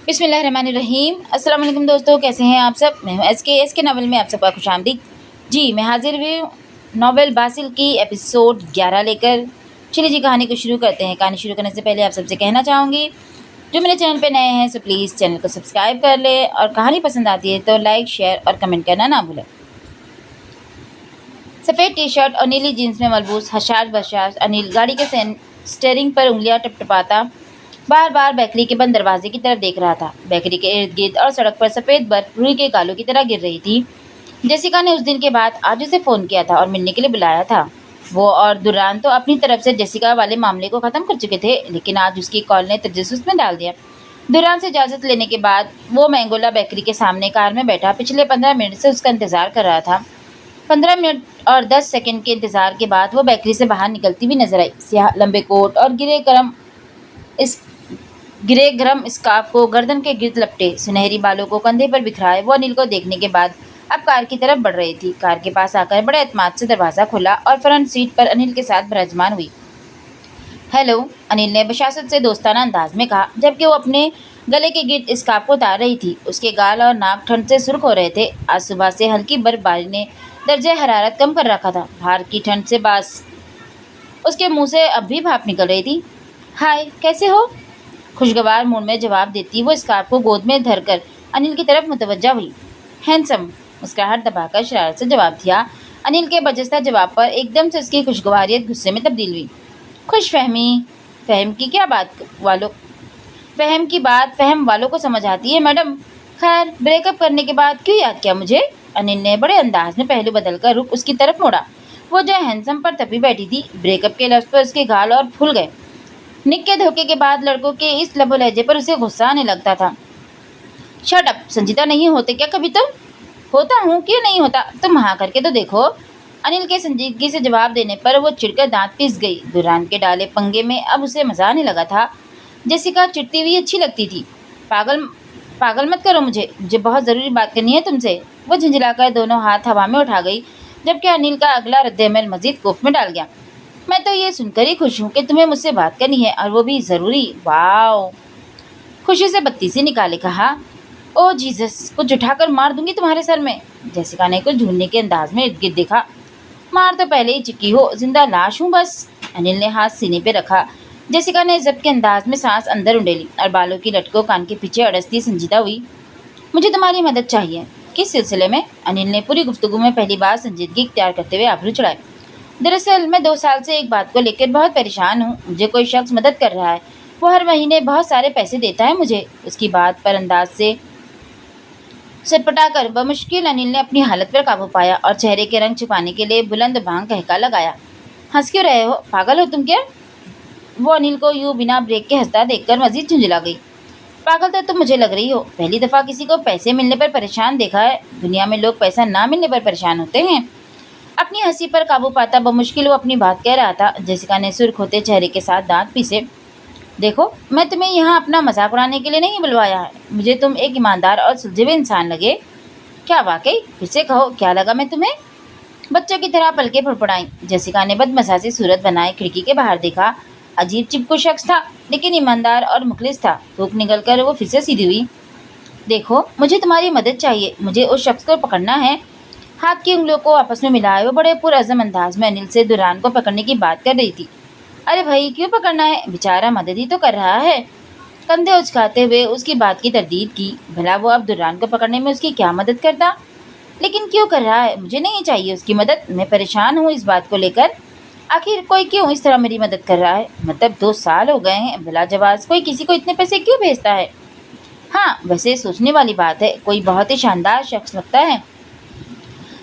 बिस्मिल्लाहिर्रहमानिर्रहीम। अस्सलाम वालेकुम दोस्तों, कैसे हैं आप सब। मैं हूं एस के नावल में आप सबका खुशामदीद। जी मैं हाजिर हुई हूं नॉवेल बासिल की एपिसोड 11 लेकर। चलिए जी कहानी को शुरू करते हैं। कहानी शुरू करने से पहले आप सबसे कहना चाहूँगी, जो मेरे चैनल पे नए हैं सो प्लीज़ चैनल को सब्सक्राइब कर ले, और कहानी पसंद आती है तो लाइक शेयर और कमेंट करना ना भूलें। सफ़ेद टी शर्ट और नीली जीन्स में मलबूस हशाश बशाश अनिल गाड़ी के स्टेयरिंग पर उंगलियां टपटपाता बार बार बेकरी के बंद दरवाजे की तरफ देख रहा था। बेकरी के इर्द गिर्द और सड़क पर सफ़ेद बर्फ रुई के गालों की तरह गिर रही थी। जेसिका ने उस दिन के बाद आज उसे फ़ोन किया था और मिलने के लिए बुलाया था। वो और दुरान तो अपनी तरफ से जेसिका वाले मामले को ख़त्म कर चुके थे, लेकिन आज उसकी कॉल ने तजस्सुस में डाल दिया। दुरान से इजाज़त लेने के बाद वो मैंगोला बेकरी के सामने कार में बैठा पिछले 15 मिनट से उसका इंतज़ार कर रहा था। 15 मिनट और 10 सेकंड के इंतज़ार के बाद वो बेकरी से बाहर निकलती हुई नजर आई। सियाह लंबे कोट और गिरे गरम स्कार्फ को गर्दन के गिर्द लपटे, सुनहरी बालों को कंधे पर बिखराए वो अनिल को देखने के बाद अब कार की तरफ बढ़ रही थी। कार के पास आकर बड़े एतमाद से दरवाज़ा खोला और फ्रंट सीट पर अनिल के साथ विराजमान हुई। हेलो, अनिल ने बशासत से दोस्ताना अंदाज में कहा, जबकि वो अपने गले के गिर्द स्कार्फ को उतार रही थी। उसके गाल और नाक ठंड से सुर्ख हो रहे थे। आज सुबह से हल्की बर्फबारी ने दर्जे हरारत कम कर रखा था। बाहर की ठंड से बास उसके मुंह से अब भी भाप निकल रही थी। हाय, कैसे हो? खुशगवार मूड में जवाब देती वो स्कार्फ को गोद में धरकर अनिल की तरफ मुतवज्जा हुई। हैंडसम, मुस्कुराहट दबाकर शरारत से जवाब दिया। अनिल के बजस्ता जवाब पर एकदम से उसकी खुशगवारियत गुस्से में तब्दील हुई। खुशफहमी, फहम की क्या बात वालों फहम की बात फहम वालों को समझ आती है मैडम। खैर, ब्रेकअप करने के बाद क्यों याद किया मुझे? अनिल ने बड़े अंदाज में पहलू बदलकर रुख उसकी तरफ मोड़ा। वो जो हैंडसम पर तपी बैठी थी, ब्रेकअप के लफ्ज़ पर उसके गाल और फूल गए। निक के धोखे के बाद लड़कों के इस लबो लहजे पर उसे गुस्सा आने लगता था। शट अप, संजीदा नहीं होते क्या कभी तुम? होता हूँ, क्यों नहीं होता? तुम हाँ करके तो देखो। अनिल के संजीदगी से जवाब देने पर वो चिढ़कर दांत पीस गई। दुरान के डाले पंगे में अब उसे मजा आने लगा था। जेसिका चिढ़ती हुई अच्छी लगती थी। पागल पागल मत करो मुझे बहुत ज़रूरी बात करनी है तुमसे। वो झंझलाकर दोनों हाथ हवा में उठा गई, जबकि अनिल का अगला रद्द-ए-अमल मजीद खौफ में डाल गया। मैं तो ये सुनकर ही खुश हूँ कि तुम्हें मुझसे बात करनी है, और वो भी ज़रूरी। वाओ! खुशी से बत्ती सी निकाले कहा। ओ जीसस, कुछ उठाकर मार दूंगी तुम्हारे सर में। जेसिका ने कुछ झूलने के अंदाज में इर्द गिर्द देखा। मार तो पहले ही चुकी हो, जिंदा लाश हूँ बस। अनिल ने हाथ सीने पे रखा। जेसिका ने जब्त के अंदाज में सांस अंदर उंडेली और बालों की लटकों कान के पीछे अड़सती संजीदा हुई। मुझे तुम्हारी मदद चाहिए। किस सिलसिले में? अनिल ने पूरी गुफ्तगू में पहली बार संजीदगी इख्तियार करते हुए आबरू चढ़ाए। दरअसल मैं 2 साल से एक बात को लेकर बहुत परेशान हूँ। मुझे कोई शख्स मदद कर रहा है। वो हर महीने बहुत सारे पैसे देता है मुझे। उसकी बात पर अंदाज से सटपटा कर बमुश्किल अनिल ने अपनी हालत पर काबू पाया और चेहरे के रंग छुपाने के लिए बुलंद भांग कहका लगाया। हंस क्यों रहे हो? पागल हो तुम क्या? वो अनिल को यूं बिना ब्रेक के हंसता देखकर मजीद झुंझला गई। पागल तो तुम मुझे लग रही हो। पहली दफ़ा किसी को पैसे मिलने पर परेशान देखा है। दुनिया में लोग पैसा ना मिलने पर परेशान होते हैं। अपनी हंसी पर काबू पाता बमुश्किल वो अपनी बात कह रहा था। जेसिका ने सुर्ख होते चेहरे के साथ दांत पीसे। देखो, मैं तुम्हें यहाँ अपना मजाक उड़ाने के लिए नहीं बुलवाया है। मुझे तुम एक ईमानदार और सुलझे हुए इंसान लगे। क्या वाकई? फिर से कहो, क्या लगा मैं तुम्हें? बच्चों की तरह पलके फड़फड़ाई। जेसिका ने बदमजाजी सूरत बनाए खिड़की के बाहर देखा। अजीब चिपकू शख्स था, लेकिन ईमानदार और मुखलिस था। थूक निकल कर वो फिर से सीधी हुई। देखो, मुझे तुम्हारी मदद चाहिए। मुझे उस शख्स को पकड़ना है। हाथ की उंगलियों को आपस में मिलाए वो बड़े पुरअज़म अंदाज में अनिल से दुरान को पकड़ने की बात कर रही थी। अरे भाई, क्यों पकड़ना है? बेचारा मदद ही तो कर रहा है। कंधे उचकाते हुए उसकी बात की तरदीद की। भला वो अब दुरान को पकड़ने में उसकी क्या मदद करता? लेकिन क्यों कर रहा है? मुझे नहीं चाहिए उसकी मदद। मैं परेशान हूँ इस बात को लेकर। आखिर कोई क्यों इस तरह मेरी मदद कर रहा है? मतलब 2 साल हो गए हैं, भला जवाब कोई किसी को इतने पैसे क्यों भेजता है? हाँ, वैसे सोचने वाली बात है। कोई बहुत ही शानदार शख्स लगता है।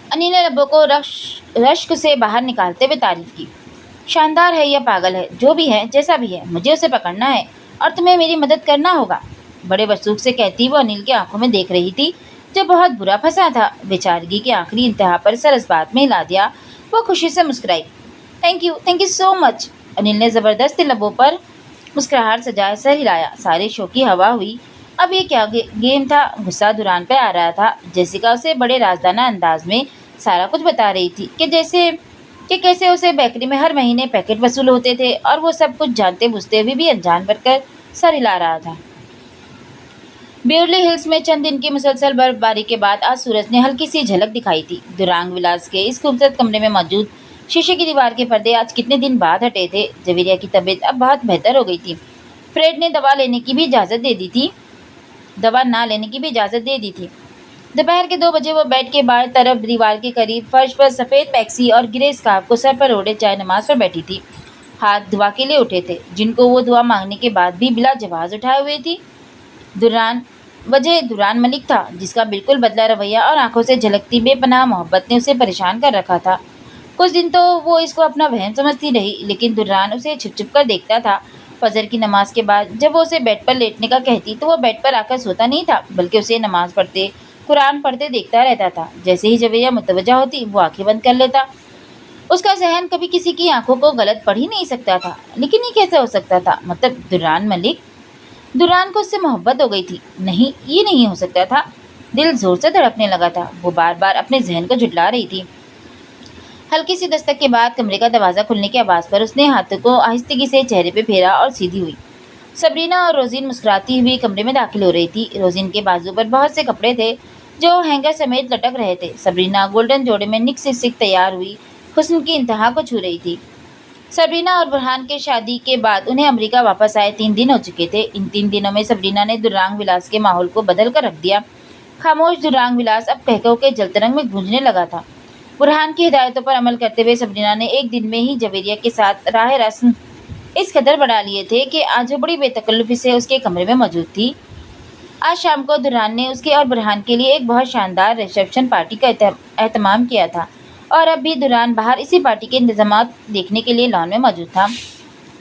अनिल ने लबों को रश्क से बाहर निकालते हुए तारीफ की। शानदार है या पागल है, जो भी है, जैसा भी है, मुझे उसे पकड़ना है और तुम्हें मेरी मदद करना होगा। बड़े वसूख से कहती वो अनिल की आंखों में देख रही थी, जो बहुत बुरा फंसा था। बेचारगी की आखिरी इंतहा पर सर इस बात में हिला दिया। वो खुशी से मुस्कुराई। Thank you so much. Anil ने ज़बरदस्ती लबों पर मुस्कुराहट सजाए सर हिलाया। सारी शो की हवा हुई। अब ये क्या गेम था? गुस्सा दुरान पे आ रहा था। जेसिका उसे बड़े राजदाना अंदाज में सारा कुछ बता रही थी कि कैसे उसे बेकरी में हर महीने पैकेट वसूल होते थे, और वो सब कुछ जानते बुझते हुए भी अनजान बनकर सर हिला रहा था। بیورلی ہلز میں چند دن کی مسلسل برفباری کے بعد آج سورج نے ہلکی سی جھلک دکھائی تھی۔ درانگ ولاس کے اس خوبصورت کمرے میں موجود شیشے کی دیوار کے پردے آج کتنے دن بعد ہٹے تھے۔ جویریہ کی طبیعت اب بہت بہتر ہو گئی تھی۔ فریڈ نے دوا نہ لینے کی بھی اجازت دے دی تھی۔ دوپہر کے 2 بجے وہ بیڈ کے بائیں طرف دیوار کے قریب فرش پر سفید پیکسی اور گرے اسکارف کو سر پر اوڑھے چائے نماز پر بیٹھی تھی۔ ہاتھ دعا کے لیے اٹھے تھے، جن کو وہ دعا مانگنے کے بعد بھی بلا جواز اٹھائے ہوئے تھی۔ دوران ملک تھا، جس کا بالکل بدلا رویہ اور آنکھوں سے جھلکتی بے پناہ محبت نے اسے پریشان کر رکھا تھا۔ کچھ دن تو وہ اس کو اپنا وہم سمجھتی رہی، لیکن دوران اسے چھپ چھپ کر دیکھتا تھا۔ فجر کی نماز کے بعد جب وہ اسے بیڈ پر لیٹنے کا کہتی تو وہ بیڈ پر آ کر سوتا نہیں تھا، بلکہ اسے نماز پڑھتے، قرآن پڑھتے دیکھتا رہتا تھا۔ جیسے ہی جویریہ متوجہ ہوتی، وہ آنکھیں بند کر لیتا۔ اس کا ذہن کبھی کسی کی آنکھوں کو غلط پڑھ ہی نہیں سکتا تھا۔ لیکن یہ کیسے ہو سکتا تھا؟ مطلب دوران کو اس سے محبت ہو گئی تھی؟ نہیں، یہ نہیں ہو سکتا تھا۔ دل زور سے دھڑکنے لگا تھا۔ وہ بار بار اپنے ذہن کو جھٹلا رہی تھی۔ ہلکی سی دستک کے بعد کمرے کا دروازہ کھلنے کی آواز پر اس نے ہاتھوں کو آہستگی سے چہرے پہ پھیرا اور سیدھی ہوئی۔ سبرینا اور روزین مسکراتی ہوئی کمرے میں داخل ہو رہی تھی۔ روزین کے بازو پر بہت سے کپڑے تھے جو ہینگر سمیت لٹک رہے تھے۔ سبرینا گولڈن جوڑے میں نک سے سک تیار ہوئی حسن کی انتہا کو چھو رہی تھی۔ سبرینا اور برہان کے شادی کے بعد انہیں امریکہ واپس آئے 3 دن ہو چکے تھے۔ ان 3 دنوں میں سبرینا نے درانگ ولاس کے ماحول کو بدل کر رکھ دیا۔ خاموش درانگ ولاس اب کہکہوں کے جلترنگ میں گونجنے لگا تھا۔ برہان کی ہدایتوں پر عمل کرتے ہوئے سبرینا نے ایک دن میں ہی جویریہ کے ساتھ راہ رسم اس قدر بڑھا لیے تھے کہ آج وہ بڑی بے تکلفی سے اس کے کمرے میں موجود تھی۔ آج شام کو دوران نے اس کے اور برہان کے لیے ایک بہت شاندار ریسیپشن پارٹی کا اہتمام کیا تھا، اور اب بھی دوران باہر اسی پارٹی کے انتظامات دیکھنے کے لیے لان میں موجود تھا۔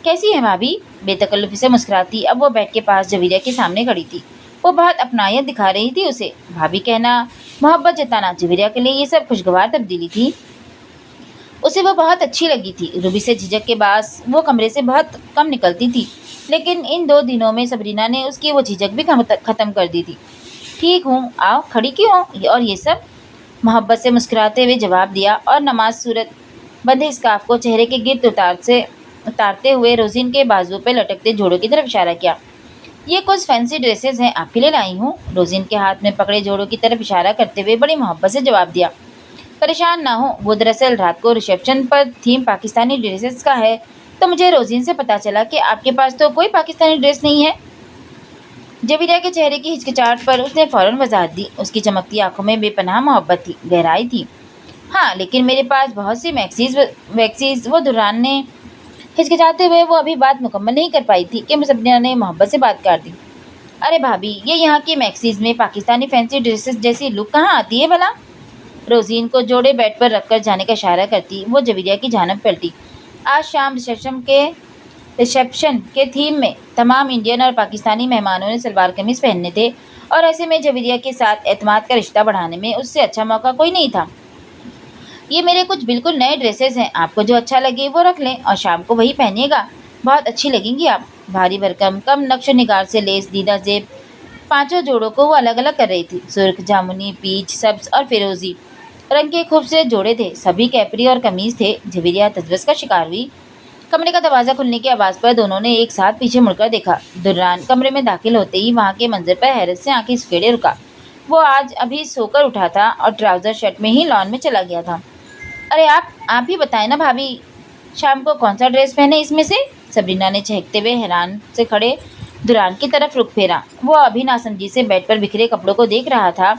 کیسی ہیں بھابھی؟ بے تکلفی سے مسکراتی اب وہ بیڈ کے پاس جویریہ کے سامنے کھڑی تھی۔ وہ بہت اپنائیت دکھا رہی تھی اسے۔ بھابھی کہنا، محبت جتانا جویریہ کے لیے یہ سب خوشگوار تبدیلی تھی۔ اسے وہ بہت اچھی لگی تھی۔ روبی سے جھجک کے باعث وہ کمرے سے بہت کم نکلتی تھی، لیکن ان 2 دنوں میں سبرینا نے اس کی وہ جھجک بھی ختم کر دی تھی۔ ٹھیک ہوں، آؤ، کھڑی کیوں ہو؟ اور یہ سب؟ محبت سے مسکراتے ہوئے جواب دیا اور نماز صورت بندھے اسکارف کو چہرے کے گرد اتارتے ہوئے روزین کے بازو پہ لٹکتے جوڑوں کی طرف اشارہ کیا۔ یہ کچھ فینسی ڈریسز ہیں، آپ کے لیے لائی ہوں۔ روزین کے ہاتھ میں پکڑے جوڑوں کی طرف اشارہ کرتے ہوئے بڑی محبت سے جواب دیا۔ پریشان نہ ہو، وہ دراصل رات کو ریسیپشن پر تھیم پاکستانی ڈریسز کا ہے، تو مجھے روزین سے پتہ چلا کہ آپ کے پاس تو کوئی پاکستانی ڈریس نہیں ہے۔ جویریہ کے چہرے کی ہچکچاہٹ پر اس نے فوراً وضاحت دی۔ اس کی چمکتی آنکھوں میں بے پناہ محبت تھی، گہرائی تھی۔ ہاں، لیکن میرے پاس بہت سی میکسیز وہ دوران نے ہچکچاتے ہوئے وہ ابھی بات مکمل نہیں کر پائی تھی کہ سبرینا نے محبت سے بات کاٹ دی۔ ارے بھابھی، یہ یہاں کی میکسیز میں پاکستانی فینسی ڈریسز جیسی لک کہاں آتی ہے بھلا؟ روزین کو جوڑے بیڈ پر رکھ کر جانے کا اشارہ کرتی وہ جویریہ کی جانب پلٹی۔ آج شام ریسیپشن کے تھیم میں تمام انڈین اور پاکستانی مہمانوں نے سلوار قمیض پہننے تھے، اور ایسے میں جویریہ کے ساتھ اعتماد کا رشتہ بڑھانے میں اس سے اچھا موقع کوئی نہیں تھا۔ یہ میرے کچھ بالکل نئے ڈریسز ہیں، آپ کو جو اچھا لگے وہ رکھ لیں اور شام کو وہی پہنیے گا، بہت اچھی لگیں گی آپ۔ بھاری بھرکم کم نقش و نگار سے لیس دیدہ زیب 5 جوڑوں کو وہ الگ الگ کر رہی تھی۔ سرخ، جامنی، پیچ، سبز اور فیروزی رنگ کے خوبصورت جوڑے تھے، سبھی کیپری اور قمیض تھے۔ جویریہ تجویز کا شکار ہوئی۔ کمرے کا دروازہ کھلنے کی آواز پر دونوں نے ایک ساتھ پیچھے مڑ کر دیکھا۔ دوران کمرے میں داخل ہوتے ہی وہاں کے منظر پر حیرت سے آنکھیں سکیڑے رکا۔ وہ آج ابھی سو کر اٹھا تھا اور ٹراؤزر شرٹ میں ہی لان میں چلا گیا تھا۔ ارے آپ ہی بتائیں نا بھابھی، شام کو کون سا ڈریس پہنے اس میں سے؟ سبرینا نے چہکتے ہوئے حیران سے کھڑے دوران کی طرف رخ پھیرا۔ وہ ابھی ناسمجھی سے بیڈ پر بکھرے کپڑوں کو دیکھ رہا تھا۔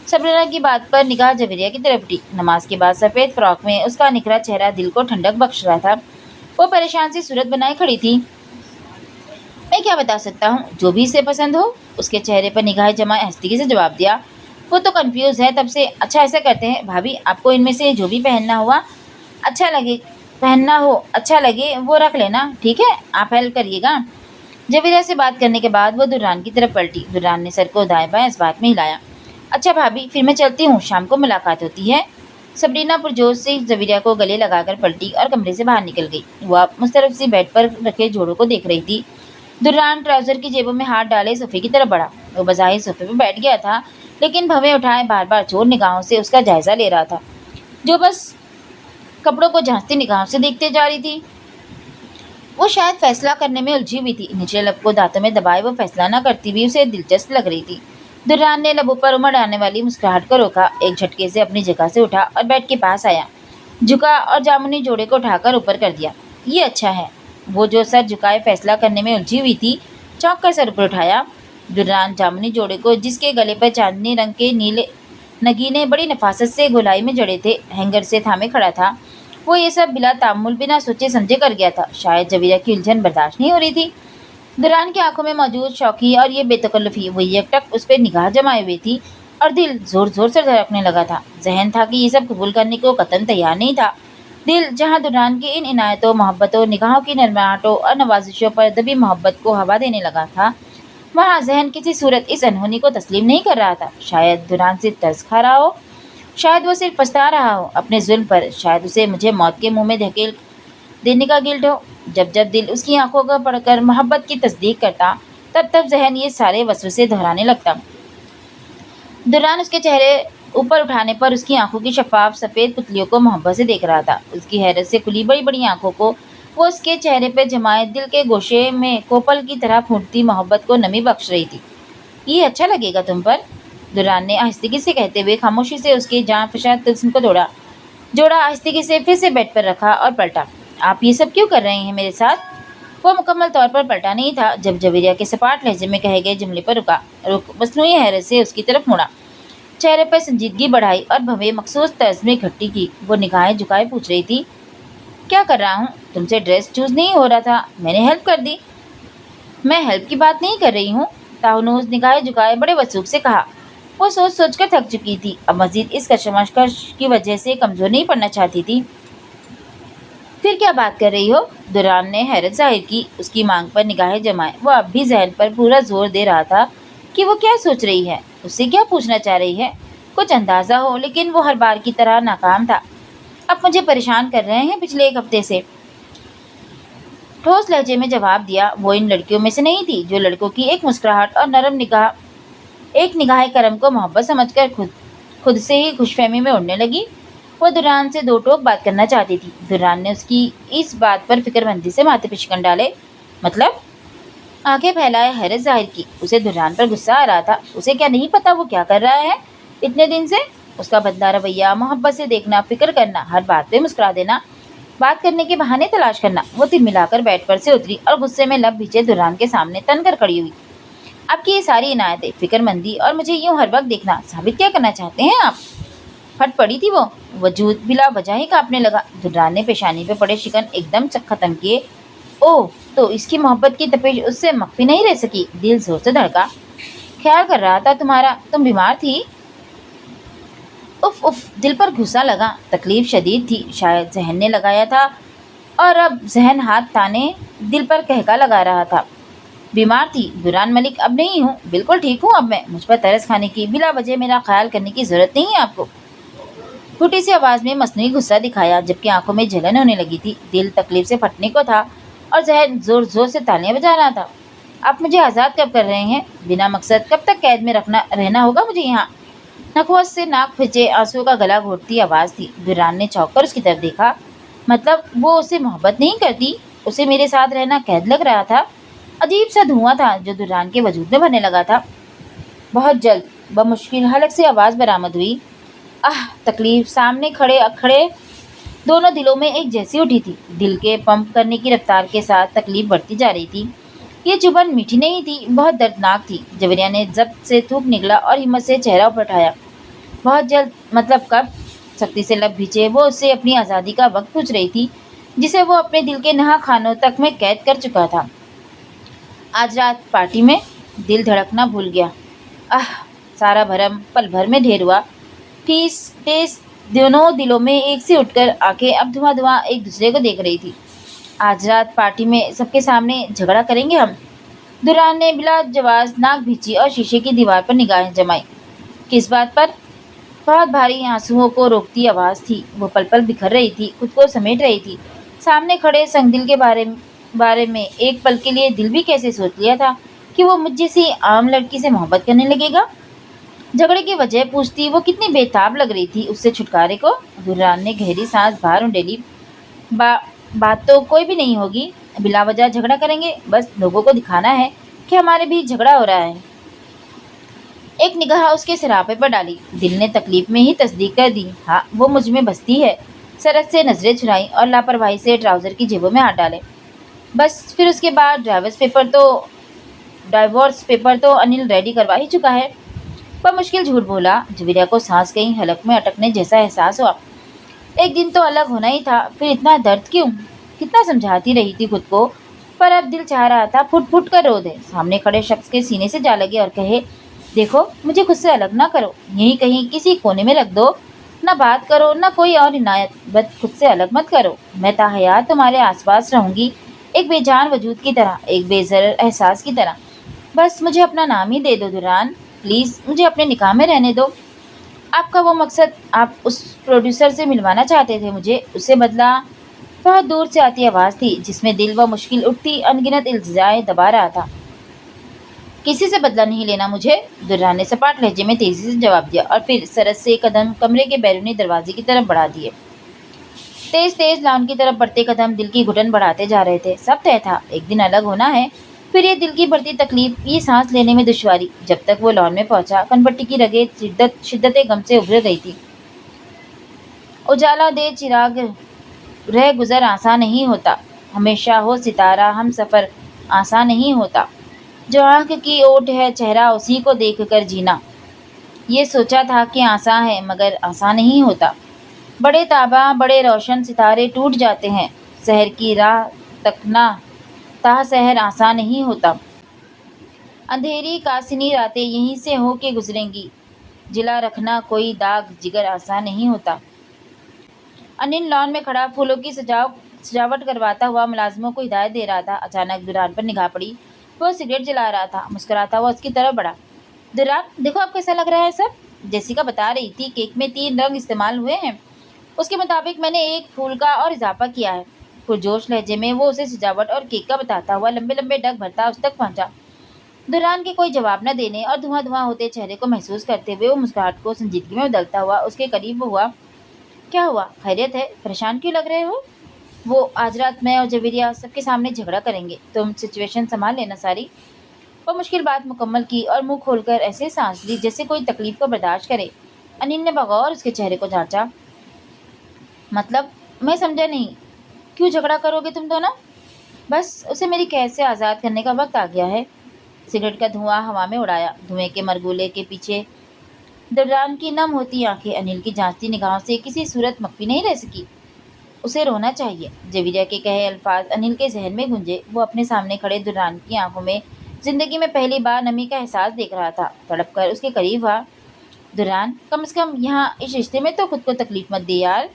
سبرینا کی بات پر نگاہ جویریہ کی طرف اٹھی۔ نماز کے بعد سفید فراک میں اس کا نکھرا چہرہ دل کو ٹھنڈک بخش رہا تھا۔ وہ پریشان سی صورت بنائے کھڑی تھی۔ میں کیا بتا سکتا ہوں، جو بھی اسے پسند ہو، اس کے چہرے پر نگاہ جمائے آہستگی سے جواب دیا۔ وہ تو کنفیوز ہے تب سے۔ اچھا، ایسا کرتے ہیں بھابھی، آپ کو ان میں سے جو بھی پہننا ہو اچھا لگے وہ رکھ لینا، ٹھیک ہے؟ آپ ہیلپ کریے گا۔ جویریہ سے بات کرنے کے بعد وہ دوران کی طرف پلٹی۔ دوران نے سر کو دائیں بائیں اس بات میں ہلایا۔ اچھا بھابھی، پھر میں چلتی ہوں، شام کو ملاقات ہوتی ہے۔ سبرینا پرجوش سے جویریہ کو گلے لگا کر پلٹی اور کمرے سے باہر نکل گئی۔ وہ مسترب سی بیڈ پر رکھے جوڑوں کو دیکھ رہی تھی۔ دوران ٹراؤزر کی جیبوں میں ہاتھ ڈالے صوفے کی طرف بڑھا۔ وہ بظاہر صوفے پہ بیٹھ گیا تھا، لیکن بھویں اٹھائے بار بار چور نگاہوں سے اس کا جائزہ لے رہا تھا، جو بس کپڑوں کو جھانکتی نگاہوں سے دیکھتے جا رہی تھی۔ وہ شاید فیصلہ کرنے میں الجھی ہوئی تھی۔ نچلے لب کو دانتوں میں دبائے وہ فیصلہ نہ کرتی ہوئی اسے دلچسپ لگ رہی تھی۔ दुर्रान ने लबों पर उमड़ आने वाली मुस्कुराहट को रोका, एक झटके से अपनी जगह से उठा और बेड के पास आया, झुका और जामुनी जोड़े को उठाकर ऊपर कर दिया। ये अच्छा है। वो जो सर झुकाए फैसला करने में उलझी हुई थी, चौंक कर सर ऊपर उठाया। दुर्रान जामुनी जोड़े को, जिसके गले पर चांदनी रंग के नीले नगीने बड़ी नफासत से गोलाई में जड़े थे, हैंगर से थामे खड़ा था। वो ये सब बिला तामुल बिना सोचे समझे कर गया था। शायद जबीरा की उलझन बर्दाश्त नहीं हो रही थी। दुरान की आंखों में मौजूद शौकी और ये बेतकल्लुफी, वही एकटक उस पर निगाह जमाए हुई थी और दिल जोर जोर से धड़कने लगा था। जहन था कि ये सब कबूल करने को कतन तैयार नहीं था। दिल, जहाँ दुरान की इन इनायतों, मोहब्बतों, निगाहों की नरमाहटों और नवाजिशों पर दबी मोहब्बत को हवा देने लगा था, वहाँ जहन किसी सूरत इस अनहोनी को तस्लीम नहीं कर रहा था। शायद दुरान से तरस खा रहा हो, शायद वो सिर्फ पछता रहा हो अपने जुल्म पर, शायद उसे मुझे मौत के मुंह में धकेल देने का गिल्ट हो। जब जब दिल उसकी आंखों का पढ़कर मोहब्बत की तस्दीक करता, तब तब जहन ये सारे वसवसे दोहराने लगता। दुरान उसके चेहरे ऊपर उठाने पर उसकी आंखों की शफाफ सफ़ेद पुतलियों को मोहब्बत से देख रहा था। उसकी हैरत से खुली बड़ी बड़ी आंखों को वो उसके चेहरे पर जमाए दिल के गोशे में कोपल की तरह फूटती मोहब्बत को नमी बख्श रही थी। ये अच्छा लगेगा तुम पर, दुरान ने आहिस्तगी से कहते हुए खामोशी से उसके जान फशाद तिल्स्म को जोड़ा आहिस्तगी से फिर से बेड पर रखा और पलटा। आप ये सब क्यों कर रहे हैं मेरे साथ? वो मुकम्मल तौर पर पलटा नहीं था जब जवेरिया के सपाट लहजे में कहे गए जुमले पर रुक मसनूई हैरत से उसकी तरफ मुड़ा, चेहरे पर संजीदगी बढ़ाई और भवें मखसूस तर्ज में इकट्ठी की। वो निगाहें झुकाए पूछ रही थी, क्या कर रहा हूँ? तुमसे ड्रेस चूज नहीं हो रहा था, मैंने हेल्प कर दी। मैं हेल्प की बात नहीं कर रही हूँ, ताहनूज निगाहें झुकाए बड़े वसूख से कहा। वो सोच सोच कर थक चुकी थी, अब मजीद इस कशमकश की वजह से कमजोर नहीं पड़ना चाहती थी। फिर क्या बात कर रही हो? दुरान ने हैरत जाहिर की, उसकी मांग पर निगाहें जमाए। वो अब भी जहन पर पूरा जोर दे रहा था कि वो क्या सोच रही है, उससे क्या पूछना चाह रही है। कुछ अंदाजा हो, लेकिन वो हर बार की तरह नाकाम था। अब मुझे परेशान कर रहे हैं पिछले एक हफ्ते से, ठोस लहजे में जवाब दिया। वो इन लड़कियों में से नहीं थी जो लड़कों की एक मुस्कुराहट और नरम निगाह करम को मोहब्बत समझकर खुद से ही खुशफहमी में उड़ने लगी। वो दुरान से दो टोक बात करना चाहती थी। दुरान ने उसकी इस बात पर फिक्रमंदी से माथे पे शिकन डाले, मतलब? आंखें फैलाए हैरत जाहिर की। उसे दुरान पर गुस्सा आ रहा था। उसे क्या नहीं पता वो क्या कर रहा है इतने दिन से? उसका बदला रवैया, मोहब्बत से देखना, फिक्र करना, हर बात पे मुस्कुरा देना, बात करने के बहाने तलाश करना। वो तिलमिलाकर बेड पर से उतरी और गुस्से में लब भीचे दुरान के सामने तन कर खड़ी हुई। आपकी ये सारी इनायतें, फिक्रमंदी और मुझे यूं हर वक्त देखना, साबित क्या करना चाहते हैं आप? फट पड़ी थी वो, वजूद बिला वजह ही कांपने लगा। दुर्रान ने पेशानी पे पड़े शिकन एकदम खत्म किए। ओह, तो इसकी मोहब्बत की तपिश उससे मख्फी नहीं रह सकी। दिल जोर से धड़का। ख्याल कर रहा था तुम्हारा, तुम बीमार थी? उफ उफ, दिल पर घुसा लगा। तकलीफ शदीद थी, शायद जहन ने लगाया था और अब जहन हाथ ताने दिल पर कहका लगा रहा था। बीमार थी दुरान मलिक, अब नहीं हूँ, बिल्कुल ठीक हूँ अब मैं। मुझ पर तरस खाने की, बिला वजह मेरा ख्याल करने की जरूरत नहीं है आपको। टूटी सी आवाज़ में मसनूई गुस्सा दिखाया, जबकि आंखों में जलन होने लगी थी। दिल तकलीफ से फटने को था और जहन जोर जोर से तालियां बजा रहा था। आप मुझे आज़ाद कब कर रहे हैं? बिना मकसद कब तक कैद में रहना होगा मुझे यहाँ? नखोश से नाक खिंचे आंसुओं का गला घोटती आवाज़ थी। दुरान ने चौंक कर उसकी तरफ देखा। मतलब वो उससे मोहब्बत नहीं करती, उसे मेरे साथ रहना कैद लग रहा था। अजीब सा धुआं था जो दुरान के वजूद में भरने लगा था। बहुत जल्द बमुश्किल हलक से आवाज़ बरामद हुई। आह! तकलीफ सामने खड़े अखड़े दोनों दिलों में एक जैसी उठी थी। दिल के पंप करने की रफ्तार के साथ तकलीफ बढ़ती जा रही थी। ये चुभन मीठी नहीं थी, बहुत दर्दनाक थी। जवेरिया ने जब्त से थूक निकला और हिम्मत से चेहरा ऊपर उठाया। बहुत जल्द मतलब कब? सख्ती से लब भींचे वो उससे अपनी आज़ादी का वक्त पूछ रही थी, जिसे वो अपने दिल के नहा खानों तक में कैद कर चुका था। आज रात पार्टी में। दिल धड़कना भूल गया। आह! सारा भरम पल भर में ढेर हुआ। ठीस ठेस दोनों दिलों में एक से उठकर आंखें अब धुआं धुआं एक दूसरे को देख रही थी। आज रात पार्टी में सबके सामने झगड़ा करेंगे हम? दुरान ने बिला जवाब नाक भींची और शीशे की दीवार पर निगाहें जमाई। किस बात पर? बहुत भारी आंसुओं को रोकती आवाज़ थी। वो पल पल बिखर रही थी, खुद को समेट रही थी। सामने खड़े संगदिल के बारे में एक पल के लिए दिल भी कैसे सोच लिया था कि वो मुझ जैसी आम लड़की से मोहब्बत करने लगेगा। झगड़े की वजह पूछती वो कितनी बेताब लग रही थी उससे छुटकारे को। दुर्रान ने गहरी सांस बाहर उंडेली। बात तो कोई भी नहीं होगी, बिला वजह झगड़ा करेंगे, बस लोगों को दिखाना है कि हमारे बीच झगड़ा हो रहा है। ایک نگاہ اس کے سراپے پر ڈالی، دل نے تکلیف میں ہی تصدیق کر دی، ہاں وہ مجھ میں بستی ہے۔ سرحد سے نظریں چرائیں اور لاپرواہی سے ٹراؤزر کی جیبوں میں ہاتھ ڈالے۔ بس پھر اس کے بعد ڈائیورس پیپر تو انل ریڈی کروا ہی چکا ہے۔ پر مشکل جھوٹ بولا، جویریا کو سانس کہیں حلق میں اٹکنے جیسا احساس ہوا۔ ایک دن تو الگ ہونا ہی تھا، پھر اتنا درد کیوں؟ کتنا سمجھاتی رہی تھی خود کو، پر اب دل چاہ رہا تھا پھٹ پھٹ کر رو دے، سامنے کھڑے شخص کے سینے سے جا لگے اور کہے، دیکھو مجھے خود سے الگ نہ کرو، یہیں کہیں کسی کونے میں رکھ دو، نہ بات کرو نہ کوئی اور عنایت، بس خود سے الگ مت کرو، میں تاحیات تمہارے آس پاس رہوں گی، ایک بے جان وجود کی طرح، ایک بے ضرر احساس کی طرح۔ بس مجھے اپنا نام ہی دے دو دران، پلیز مجھے اپنے نکاح میں رہنے دو۔ آپ کا وہ مقصد، آپ اس پروڈیوسر سے ملوانا چاہتے تھے مجھے، اسے بدلا بہت دور سے آتی آواز تھی جس میں دل و مشکل اٹھتی انگنت التجائیں دبا رہا تھا۔ کسی سے بدلہ نہیں لینا مجھے، دران نے سپاٹ لہجے میں تیزی سے جواب دیا اور پھر سرد سے قدم کمرے کے بیرونی دروازے کی طرف بڑھا دیے۔ تیز تیز لان کی طرف بڑھتے قدم دل کی گھٹن بڑھاتے جا رہے تھے۔ سب طے تھا، ایک دن الگ ہونا ہے، پھر یہ دل کی بڑھتی تکلیف، یہ سانس لینے میں دشواری۔ جب تک وہ لان میں پہنچا، کنپٹی کی رگیں شدت غم سے ابھر رہی تھی۔ اجالا دے چراغ رہ گزر آساں نہیں ہوتا، ہمیشہ ہو ستارہ ہم سفر آساں نہیں ہوتا، جو آنکھ کی اوٹ ہے چہرہ اسی کو دیکھ کر جینا، یہ سوچا تھا کہ آساں ہے مگر آساں نہیں ہوتا، بڑے تاباں بڑے روشن ستارے ٹوٹ جاتے ہیں، سحر کی راہ تکنا تا سحر آساں نہیں ہوتا، اندھیری کاسنی راتیں یہیں سے ہو کے گزریں گی، جلا رکھنا کوئی داغ جگر آساں نہیں ہوتا۔ انل لان میں کھڑا پھولوں کی سجاوٹ کرواتا ہوا ملازموں کو ہدایت دے رہا تھا۔ اچانک دران پر نگاہ پڑی، وہ سگریٹ جلا رہا تھا، مسکراتا ہوا اس کی طرف بڑھا۔ دران دیکھو اب کیسا لگ رہا ہے سب؟ جیسیکا بتا رہی تھی کیک میں 3 رنگ استعمال ہوئے ہیں، اس کے مطابق میں نے ایک پھول کا اور اضافہ کیا ہے۔ پرجوش لہجے میں وہ اسے سجاوٹ اور کیک کا بتاتا ہوا لمبے لمبے ڈگ بھرتا اس تک پہنچا۔ دران کے کوئی جواب نہ دینے اور دھواں دھواں ہوتے چہرے کو محسوس کرتے ہوئے وہ مسکراہٹ کو سنجیدگی میں بدلتا ہوا اس کے قریب ہوا۔ کیا ہوا؟ خیریت ہے؟ پریشان کیوں لگ رہے ہو؟ وہ آج رات میں اور جویریا سب کے سامنے جھگڑا کریں گے، تم سچویشن سنبھال لینا ساری۔ وہ مشکل بات مکمل کی اور منہ کھول کر ایسے سانس لی جیسے کوئی تکلیف کو برداشت کرے۔ انل نے بغور اس کے چہرے کو جانچا۔ مطلب؟ میں سمجھا نہیں، کیوں جھگڑا کرو گے تم دونوں؟ بس اسے میری قید سے آزاد کرنے کا وقت آ گیا ہے۔ سگریٹ کا دھواں ہوا میں اڑایا، دھوئیں کے مرگولے کے پیچھے دران کی نم ہوتی آنکھیں انل کی جانچتی نگاہوں سے کسی صورت مخفی نہیں رہ سکی۔ اسے رونا چاہیے، جویریا کے کہے الفاظ انل کے ذہن میں گونجے۔ وہ اپنے سامنے کھڑے دران کی آنکھوں میں زندگی میں پہلی بار نمی کا احساس دیکھ رہا تھا۔ تڑپ کر اس کے قریب ہوا۔ دران کم از کم یہاں اس رشتے میں تو خود کو تکلیف مت دی یار۔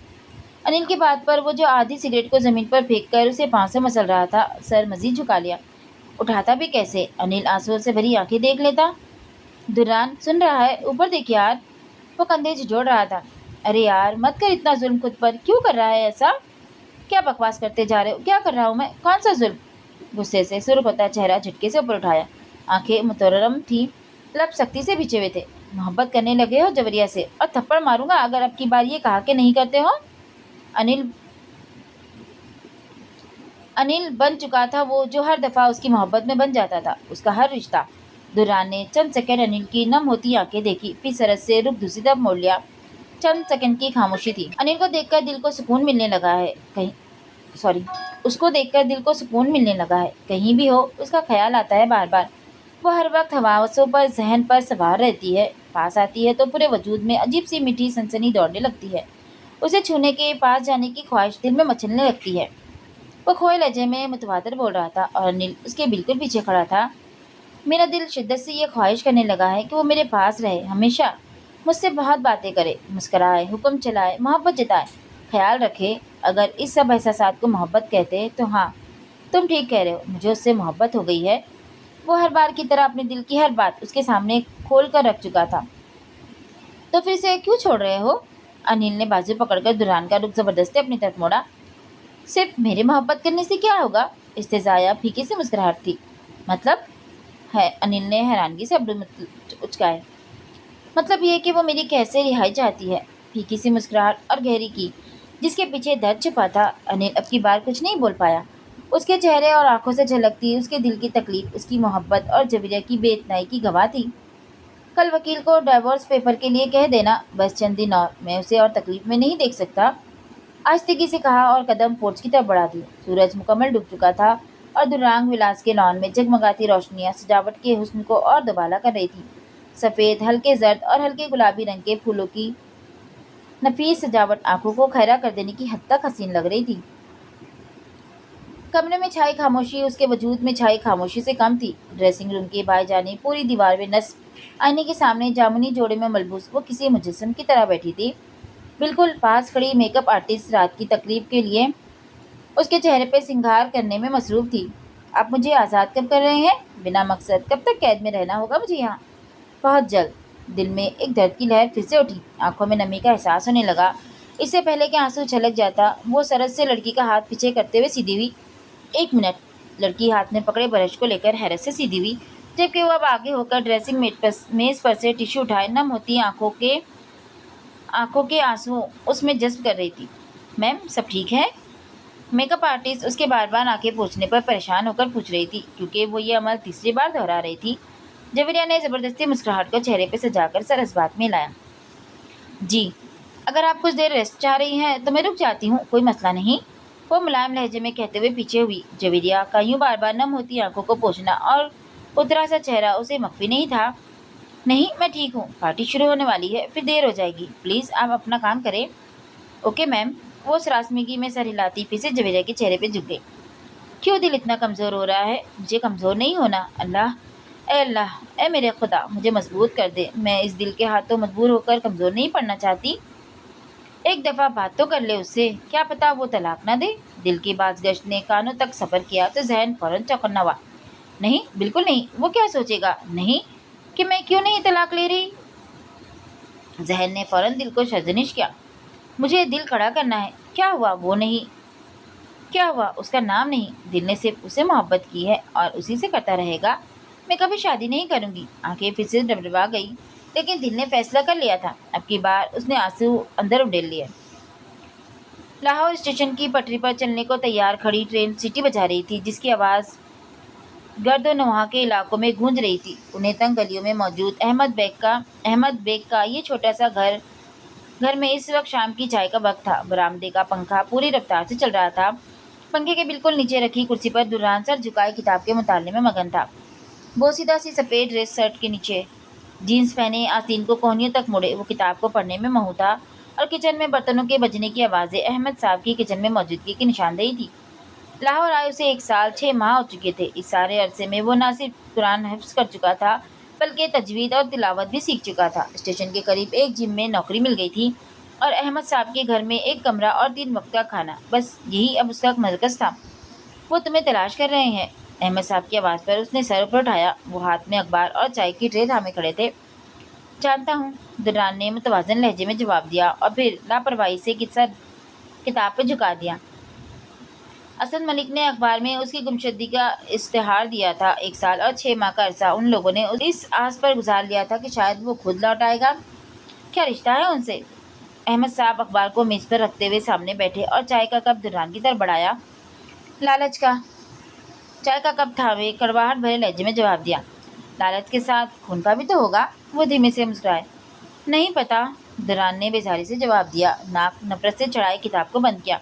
انل کی بات پر وہ جو آدھی سگریٹ کو زمین پر پھینک کر اسے پاؤں سے مسل رہا تھا، سر مزید جھکا لیا۔ اٹھاتا بھی کیسے؟ انل آنسوؤں سے بھری آنکھیں دیکھ لیتا۔ دران سن رہا ہے؟ اوپر دیکھ یار۔ وہ کندھے جھنجھوڑ رہا تھا۔ ارے یار مت کر اتنا ظلم خود پر، کیوں کر رہا ہے ایسا؟ کیا بکواس کرتے جا رہے ہو؟ کیا کر رہا ہوں میں؟ کون سا ظلم؟ غصے سے سرخ ہوتا چہرہ جھٹکے سے اوپر اٹھایا، آنکھیں متورم تھیں، لب سختی سے بھیجے ہوئے تھے۔ محبت کرنے لگے ہو جویریا سے؟ اور تھپڑ ماروں گا اگر اب کی بار یہ کہا کہ نہیں کرتے ہو۔ انل بن چکا تھا وہ جو ہر دفعہ اس کی محبت میں بن جاتا تھا، اس کا ہر رشتہ۔ دران نے چند سیکنڈ انل کی نم ہوتی آنکھیں دیکھی، پھر سرد سے رخ دوسری طرف موڑ لیا۔ چند سیکنڈ کی خاموشی تھی۔ انل کو دیکھ کر دل کو سکون ملنے لگا ہے اس کو دیکھ کر دل کو سکون ملنے لگا ہے، کہیں بھی ہو اس کا خیال آتا ہے بار بار۔ وہ ہر وقت حواسوں پر ذہن پر سوار رہتی ہے، پاس آتی ہے تو پورے وجود میں عجیب سی میٹھی سنسنی دوڑنے لگتی ہے، اسے چھونے کے پاس جانے کی خواہش دل میں مچلنے لگتی ہے۔ وہ کھوئے لہجے میں متواتر بول رہا تھا اور انل اس کے بالکل پیچھے کھڑا تھا۔ میرا دل شدت سے یہ خواہش کرنے لگا ہے کہ وہ میرے پاس رہے ہمیشہ، مجھ سے بہت باتیں کرے، مسکرائے، حکم چلائے، محبت جتائے، خیال رکھے۔ اگر اس سب احساسات کو محبت کہتے تو ہاں تم ٹھیک کہہ رہے ہو، مجھے اس سے محبت ہو گئی ہے۔ وہ ہر بار کی طرح اپنے دل کی ہر بات اس کے سامنے کھول کر رکھ چکا تھا۔ تو پھر اسے کیوں چھوڑ رہے ہو؟ انل نے بازو پکڑ کر دران کا رخ زبردستی اپنی طرف موڑا۔ صرف میرے محبت کرنے سے کیا ہوگا؟ استہزائیہ پھیکی سی مسکراہٹ تھی۔ مطلب؟ ہے انل نے حیرانگی سے ابرو اچکائے۔ مطلب یہ کہ وہ میری قید سے رہائی چاہتی ہے، پھیکی سی مسکراہٹ اور گہری کی جس کے پیچھے درد چھپا تھا۔ انل اب کی بار کچھ نہیں بول پایا۔ اس کے چہرے اور آنکھوں سے جھلکتی اس کے دل کی تکلیف، اس کی محبت اور جویریا کی بے اتنائی کی گواہ تھی۔ कल वकील को डाइवोर्स पेपर के लिए कह देना, बस चंद दिन और, मैं उसे और तकलीफ में नहीं देख सकता। आस्तिकी से कहा और कदम पोर्च की तरफ बढ़ा दिए। सूरज मुकम्मल डूब चुका था और दुर्रांग विलास के लॉन में जगमगाती रोशनियां सजावट के हुस्न को और दुबाला कर रही थी। सफेद, हल्के जर्द और हल्के गुलाबी रंग के फूलों की नफीस सजावट आंखों को खैरा कर देने की हद तक हसीन लग रही थी। कमरे में छाई खामोशी उसके वजूद में छाई खामोशी से कम थी। ड्रेसिंग रूम की बाई जानी पूरी दीवार में नस्ब आईने के सामने जामुनी जोड़े में मलबूस वो किसी मुजस्सम की तरह बैठी थी। बिल्कुल पास खड़ी मेकअप आर्टिस्ट रात की तकरीब के लिए उसके चेहरे पे सिंगार करने में मसरूफ थी। आप मुझे आज़ाद कब कर रहे हैं? बिना मकसद कब तक कैद में रहना होगा मुझे यहाँ? बहुत जल्द। दिल में एक दर्द की लहर फिर से उठी, आंखों में नमी का एहसास होने लगा। इससे पहले कि आंसू छलक जाता, वो सरस से लड़की का हाथ पीछे करते हुए सीधी हुई। 1 मिनट। लड़की हाथ में पकड़े ब्रश को लेकर हैरत से सीधी हुई, जबकि वो अब आगे होकर ड्रेसिंग मेज पर से टिश्यू उठाए नम होती आंखों के आंसू उसमें जज्ब कर रही थी। मैम, सब ठीक है? मेकअप आर्टिस्ट उसके बार बार आंखें पोंछने पर परेशान होकर पूछ रही थी, क्योंकि वो ये अमल तीसरी बार दोहरा रही थी। जवेरिया ने ज़बरदस्ती मुस्कुराहट को चेहरे पर सजाकर सरस बात में लाया। जी, अगर आप कुछ देर रेस्ट चाह रही हैं तो मैं रुक जाती हूँ, कोई मसला नहीं। वो मुलायम लहजे में कहते हुए पीछे हुई। जवेरिया का यूं बार बार नम होती आंखों को पोंछना और उतरा सा चेहरा उसे मख्फी नहीं था। नहीं, मैं ठीक हूँ, पार्टी शुरू होने वाली है, फिर देर हो जाएगी, प्लीज़ आप अपना काम करें। Okay ma'am. वो सरासमगी में सर हिलाती फिर से जवेरिया के चेहरे पे झुक गई। क्यों दिल इतना कमज़ोर हो रहा है? मुझे कमज़ोर नहीं होना। अल्लाह, ए अल्लाह, ए मेरे खुदा, मुझे मजबूत कर दे। मैं इस दिल के हाथों मजबूर होकर कमज़ोर नहीं पड़ना चाहती। एक दफ़ा बात तो कर ले उससे, क्या पता वो तलाक ना दे। दिल की बाज़गश्त ने कानों तक सफ़र किया तो ज़हन फ़ौरन चौकन्ना हुआ। नहीं, बिल्कुल नहीं। वो क्या सोचेगा? नहीं कि मैं क्यों नहीं तलाक ले रही। ज़हन ने फ़ौरन दिल को सरजनिश किया। मुझे दिल खड़ा करना है। क्या हुआ? वो नहीं। क्या हुआ? उसका नाम नहीं। दिल ने सिर्फ उसे मोहब्बत की है और उसी से करता रहेगा। मैं कभी शादी नहीं करूंगी। आंखें फिर से डबडबा गई, लेकिन दिल ने फैसला कर लिया था। अब की बार उसने आंसू अंदर उड़ेल लिए। लाहौर स्टेशन की पटरी पर चलने को तैयार खड़ी ट्रेन सीटी बजा रही थी, जिसकी आवाज़ गर्द व नवाह के इलाकों में गूंज रही थी। उन्हें तंग गलियों में मौजूद अहमद बेग का ये छोटा सा घर में इस वक्त शाम की चाय का वक्त था। बरामदे का पंखा पूरी रफ्तार से चल रहा था। पंखे के बिल्कुल नीचे रखी कुर्सी पर दुर्रान सर झुकाए किताब के मुताले में मगन था। बोसीदा सी सफ़ेद ड्रेस शर्ट के नीचे जीन्स पहने आस्तीन को कोहनियों तक मुड़े वो किताब को पढ़ने में महू था। और किचन में बर्तनों के बजने की आवाज़ें अहमद साहब की किचन में मौजूदगी की निशानदेही थी। लाहौर आए उसे 1 साल 6 माह हो चुके थे। इस सारे अरसे में वो न सिर्फ कुरान हिफ्ज़ कर चुका था, बल्कि तजवीद और तिलावत भी सीख चुका था। स्टेशन के करीब एक जिम में नौकरी मिल गई थी और अहमद साहब के घर में एक कमरा और 3 वक्त का खाना, बस यही अब उसका मरकज़ था। वो तुम्हें तलाश कर रहे हैं। अहमद साहब की आवाज़ पर उसने सर ऊपर उठाया। वो हाथ में अखबार और चाय की ट्रे थामे खड़े थे। जानता हूँ, दुर्रान ने मुतवाज़न लहजे में जवाब दिया और फिर लापरवाही से किताब पे झुका दिया। असद मलिक ने अखबार में उसकी गुमशुदगी का इश्तिहार दिया था। 1 साल और 6 माह का अरसा उन लोगों ने इस आस पर गुजार लिया था कि शायद वो खुद लौट आएगा। क्या रिश्ता है उनसे? अहमद साहब अखबार को मेज़ पर रखते हुए सामने बैठे और चाय का कप दुर्रान की तरफ बढ़ाया। लालच का। चाय का कप थामे कड़वाहट भरे लहजे में जवाब दिया। लालच के साथ खून का भी तो होगा। वो धीमे से मुस्कुराए। नहीं पता, दुर्रान ने बेजारी से जवाब दिया। नाक नफरत से चढ़ाए किताब को बंद किया।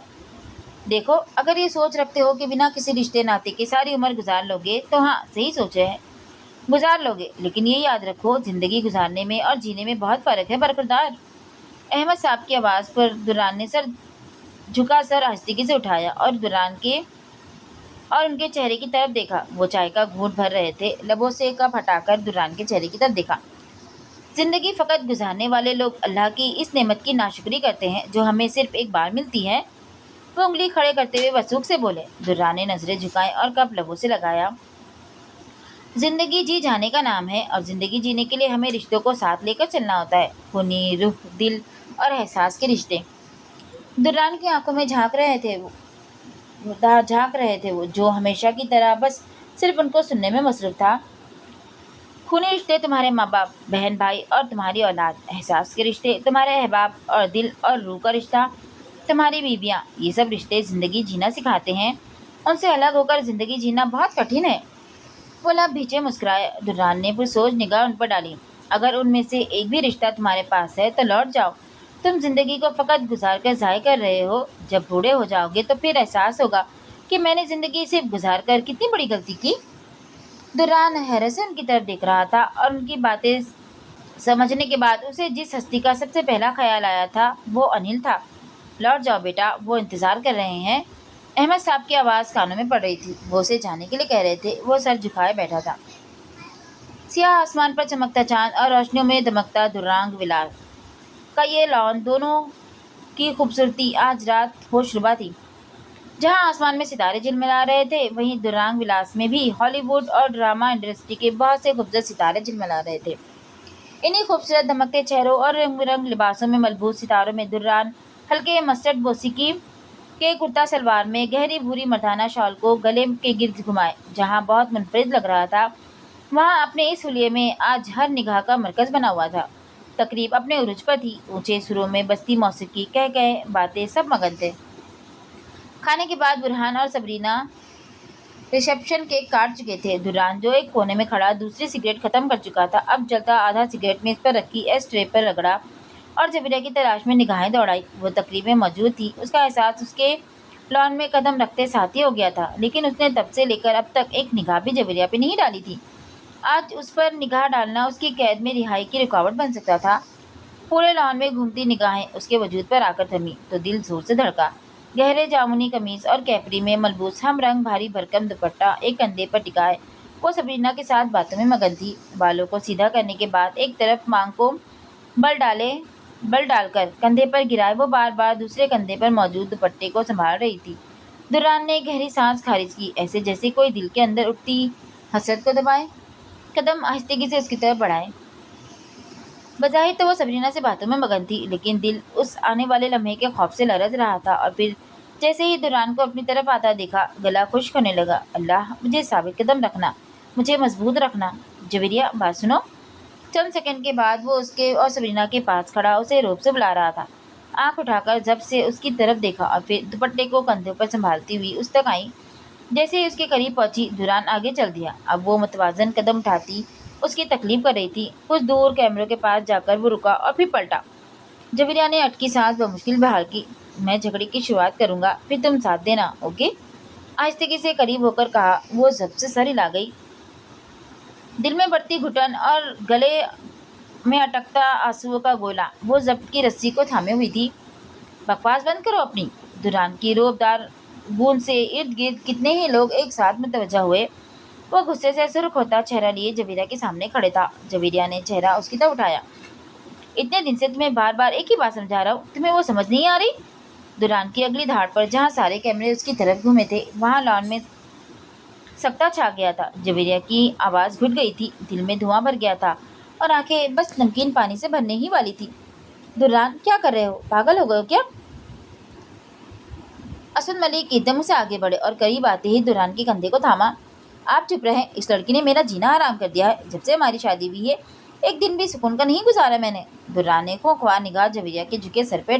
देखो, अगर ये सोच रखते हो कि बिना किसी रिश्ते नाते के सारी उम्र गुजार लोगे तो हाँ, सही सोचे है, गुजार लोगे, लेकिन ये याद रखो, जिंदगी गुजारने में और जीने में बहुत फ़र्क है बरकरार। अहमद साहब की आवाज़ पर दुर्रान ने सर हस्तिकी से उठाया और उनके चेहरे की तरफ देखा। वो चाय का घूंट भर रहे थे। लबों से कप हटाकर दुर्रान के चेहरे की तरफ देखा। जिंदगी फ़कत गुजारने वाले लोग अल्लाह की इस नेमत की नाशुक्री करते हैं जो हमें सिर्फ एक बार मिलती है। वो उंगली खड़े करते हुए वसूख से बोले। दुर्रान ने नजरें झुकाई और कप लबों से लगाया। जिंदगी जी जाने का नाम है और जिंदगी जीने के लिए हमें रिश्तों को साथ लेकर चलना होता है। खूनी, रूह, दिल और एहसास के रिश्ते। दुर्रान की आंखों में झांक रहे थे वो, जो हमेशा की तरह बस सिर्फ उनको सुनने में मसरूफ था। खूनी रिश्ते तुम्हारे माँ बाप, बहन भाई और तुम्हारी औलाद। एहसास के रिश्ते तुम्हारे अहबाब और दिल और रूह का रिश्ता तुम्हारी बीवियाँ। ये सब रिश्ते ज़िंदगी जीना सिखाते हैं। उनसे अलग होकर ज़िंदगी जीना बहुत कठिन है। वो लब भीचे मुस्कुराए। दुर्रान ने पुरसोच निगाह उन पर डाली। اگر ان میں سے ایک بھی رشتہ تمہارے پاس ہے تو لوٹ جاؤ۔ تم زندگی کو فقط گزار کر ضائع کر رہے ہو۔ جب بوڑھے ہو جاؤ گے تو پھر احساس ہوگا کہ میں نے زندگی صرف گزار کر کتنی بڑی غلطی کی۔ دوران حیرت سے ان کی طرف دیکھ رہا تھا اور ان کی باتیں سمجھنے کے بعد اسے جس ہستی کا سب سے پہلا خیال آیا تھا وہ انل تھا۔ لوٹ جاؤ بیٹا، وہ انتظار کر رہے ہیں۔ احمد صاحب کی آواز کانوں میں پڑ رہی تھی، وہ اسے جانے کے لیے کہہ رہے تھے۔ وہ سر جھکائے بیٹھا تھا۔ سیاہ آسمان پر چمکتا چاند اور روشنیوں میں دمکتا درانگ ولاس کا یہ لان، دونوں کی خوبصورتی آج رات ہوش ربا تھی۔ جہاں آسمان میں ستارے جھلملا رہے تھے، وہیں درانگ ولاس میں بھی ہالی ووڈ اور ڈرامہ انڈسٹری کے بہت سے خوبصورت ستارے جھلملا رہے تھے۔ انہی خوبصورت دمکتے چہروں اور رنگ برنگ لباسوں میں ملبوس ستاروں میں دران ہلکے مسٹرڈ موسیقی کے کرتا شلوار میں گہری بھوری مردانہ شال کو گلے کے گرد گھمائے۔ جہاں بہت منفرد لگ رہا تھا، وہاں اپنے اس حلیے میں آج ہر نگاہ کا مرکز بنا ہوا تھا۔ تقریب اپنے عروج پر تھی، اونچے سروں میں بجتی موسیقی، کہہ باتیں، سب مگن تھے۔ کھانے کے بعد برہان اور سبرینا ریسیپشن کیک کاٹ چکے تھے۔ دران جو ایک کونے میں کھڑا دوسری سگریٹ ختم کر چکا تھا، اب جلتا آدھا سگریٹ میز پر رکھی ایش ٹرے پر رگڑا اور جبیرہ کی تلاش میں نگاہیں دوڑائی۔ وہ تقریب میں موجود تھی، اس کا احساس اس کے لان میں قدم رکھتے ساتھ ہی ہو گیا تھا، لیکن اس نے تب سے لے کر اب تک ایک نگاہ بھی جبیرہ پہ نہیں ڈالی تھی۔ آج اس پر نگاہ ڈالنا اس کی قید میں رہائی کی رکاوٹ بن سکتا تھا۔ پورے لان میں گھومتی نگاہیں اس کے وجود پر آ کر تھمی تو دل زور سے دھڑکا۔ گہرے جامنی قمیض اور کیپری میں ملبوس ہم رنگ بھاری بھرکم دوپٹہ ایک کندھے پر ٹکائے وہ سبرینا کے ساتھ باتوں میں مگن تھی۔ بالوں کو سیدھا کرنے کے بعد ایک طرف مانگ کو بل ڈال کر کندھے پر گرائے وہ بار بار دوسرے کندھے پر موجود دوپٹے کو سنبھال رہی تھی۔ دوران نے گہری سانس خارج کی، ایسے جیسے کوئی دل کے اندر اٹھتی حسرت کو دبائے۔ قدم آہستگی سے اس کی طرف بڑھائے۔ بظاہر تو وہ سبرینا سے باتوں میں مگن تھی، لیکن دل اس آنے والے لمحے کے خوف سے لرز رہا تھا۔ اور پھر جیسے ہی دوران کو اپنی طرف آتا دیکھا، گلا خشک ہونے لگا۔ اللہ، مجھے ثابت قدم رکھنا، مجھے مضبوط رکھنا۔ جبیرہ، بات سنو۔ چند سیکنڈ کے بعد وہ اس کے اور سبرینا کے پاس کھڑا اسے روب سے بلا رہا تھا۔ آنکھ اٹھا کر ضبط سے اس کی طرف دیکھا اور پھر دوپٹے کو کندھوں پر سنبھالتی ہوئی اس تک آئی۔ جیسے ہی اس کے قریب پہنچی، دوران آگے چل دیا۔ اب وہ متوازن قدم اٹھاتی اس کی تکلیف کر رہی تھی۔ کچھ دور کیمروں کے پاس جا کر وہ رکا اور پھر پلٹا۔ جبیرہ نے اٹکی سانس بمشکل بحال کی۔ میں جھگڑے کی شروعات کروں گا، پھر تم ساتھ دینا، اوکے؟ آہستگی سے قریب ہو کر کہا۔ وہ ضبط سے سر ہلا گئی، دل میں بڑھتی گھٹن اور گلے میں اٹکتا آنسوؤں کا گولا۔ وہ ضبط کی رسی کو تھامے ہوئی تھی۔ بکواس بند کرو اپنی۔ دوران کی روبدار گونج سے ارد گرد کتنے ہی لوگ ایک ساتھ متوجہ ہوئے۔ وہ غصے سے سرخ ہوتا چہرہ لیے جبیرہ کے سامنے کھڑے تھا۔ جبیرہ نے چہرہ اس کی طرف اٹھایا۔ اتنے دن سے تمہیں بار بار ایک ہی بات سمجھا رہا ہوں، تمہیں وہ سمجھ نہیں آ رہی؟ دوران کی اگلی دھاڑ پر جہاں سارے کیمرے اس کی طرف گھومے تھے، وہاں لان میں سکتہ چھا گیا تھا۔ جبیرہ کی آواز گھٹ گئی تھی، دل میں دھواں بھر گیا تھا اور آنکھیں بس نمکین پانی سے بھرنے ہی والی تھی۔ دوران، کیا کر رہے ہو؟ پاگل ہو گئے ہو کیا؟ اسد ملک ایک دم سے آگے بڑھے اور قریب آتے ہی دوران کے کندھے کو تھاما۔ آپ چپ رہیں، اس لڑکی نے میرا جینا حرام کر دیا ہے۔ جب سے ہماری شادی ہوئی ہے، ایک دن بھی سکون کا نہیں گزارا میں نے۔ دوران نے کھوکھوا نگاہ جبیرہ کے جھکے سر پہ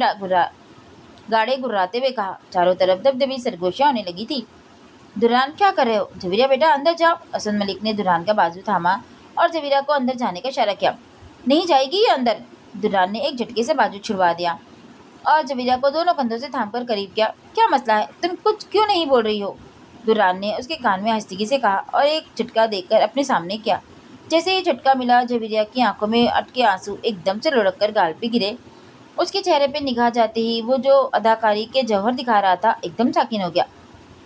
گاڑے گراتے ہوئے کہا۔ چاروں طرف دبدبی سرگوشیاں ہونے لگی تھی۔ دوران، کیا کر رہے ہو؟ جبیرہ بیٹا اندر جاؤ۔ اسد ملک نے دوران کا بازو تھاما اور جبیرہ کو اندر جانے کا اشارہ کیا۔ نہیں جائے گی یہ اندر۔ دوران نے ایک جھٹکے سے بازو چھڑوا دیا اور جبیرہ کو دونوں کندھوں سے تھام کر قریب کیا۔ کیا مسئلہ ہے؟ تم کچھ کیوں نہیں بول رہی ہو؟ دوران نے اس کے کان میں آہستگی سے کہا اور ایک جھٹکا دے کر اپنے سامنے کیا۔ جیسے ہی جھٹکا ملا، جبیرہ کی آنکھوں میں اٹکے آنسو ایک دم سے لڑک کر گال پہ گرے۔ اس کے چہرے پہ نگاہ جاتے ہی وہ جو اداکاری کے جوہر دکھا رہا تھا ایک دم ساکن ہو گیا۔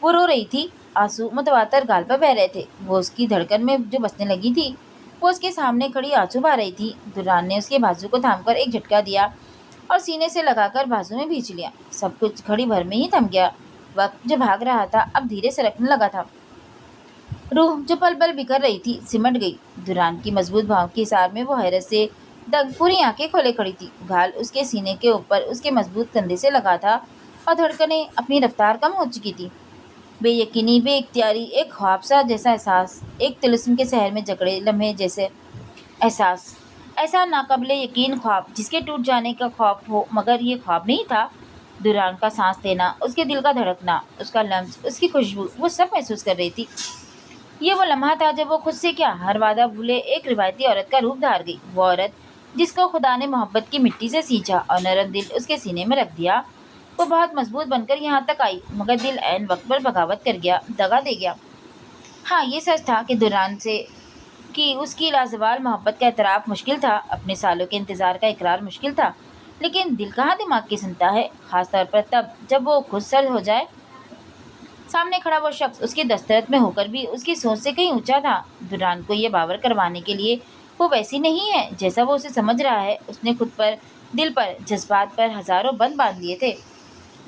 وہ رو رہی تھی، آنسو متواتر گال پر بہہ رہے تھے۔ وہ اس کی دھڑکن میں جو بسنے لگی تھی، وہ اس کے سامنے کھڑی آنسو بہا رہی تھی۔ دوران نے اس کے بازو کو تھام کر ایک جھٹکا دیا اور سینے سے لگا کر بازو میں بھینچ لیا۔ سب کچھ گھڑی بھر میں ہی تھم گیا۔ وقت جو بھاگ رہا تھا اب دھیرے سرکنے لگا تھا۔ روح جو پل پل بکھر رہی تھی سمٹ گئی۔ دوران کی مضبوط بھاؤں کی حصار میں وہ حیرت سے دنگ پوری آنکھیں کھولے کھڑی تھی۔ گال اس کے سینے کے اوپر اس کے مضبوط کندھے سے لگا تھا اور دھڑکنیں اپنی رفتار کم ہو چکی تھی۔ بے یقینی، بے اختیاری، ایک خواب سا جیسا احساس، ایک طلسم کے سحر میں جکڑے لمحے جیسے احساس، ایسا ناقابل یقین خواب جس کے ٹوٹ جانے کا خوف ہو، مگر یہ خواب نہیں تھا۔ دوران کا سانس لینا، اس کے دل کا دھڑکنا، اس کا لمس، اس کی خوشبو، وہ سب محسوس کر رہی تھی۔ یہ وہ لمحہ تھا جب وہ خود سے کیا ہر وعدہ بھولے ایک روایتی عورت کا روپ دھار گئی، وہ عورت جس کو خدا نے محبت کی مٹی سے سینچا اور نرم دل اس کے سینے میں رکھ دیا۔ وہ بہت مضبوط بن کر یہاں تک آئی، مگر دل عین وقت پر بغاوت کر گیا، دغا دے گیا۔ ہاں، یہ سچ تھا کہ دوران سے کہ اس کی لازوال محبت کا اعتراف مشکل تھا، اپنے سالوں کے انتظار کا اقرار مشکل تھا، لیکن دل کہاں دماغ کی سنتا ہے، خاص طور پر تب جب وہ خود سرد ہو جائے۔ سامنے کھڑا وہ شخص اس کی دسترت میں ہو کر بھی اس کی سوچ سے کہیں اونچا تھا۔ دوران کو یہ باور کروانے کے لیے وہ ویسی نہیں ہے جیسا وہ اسے سمجھ رہا ہے، اس نے خود پر، دل پر، جذبات پر ہزاروں بند باندھ لیے تھے۔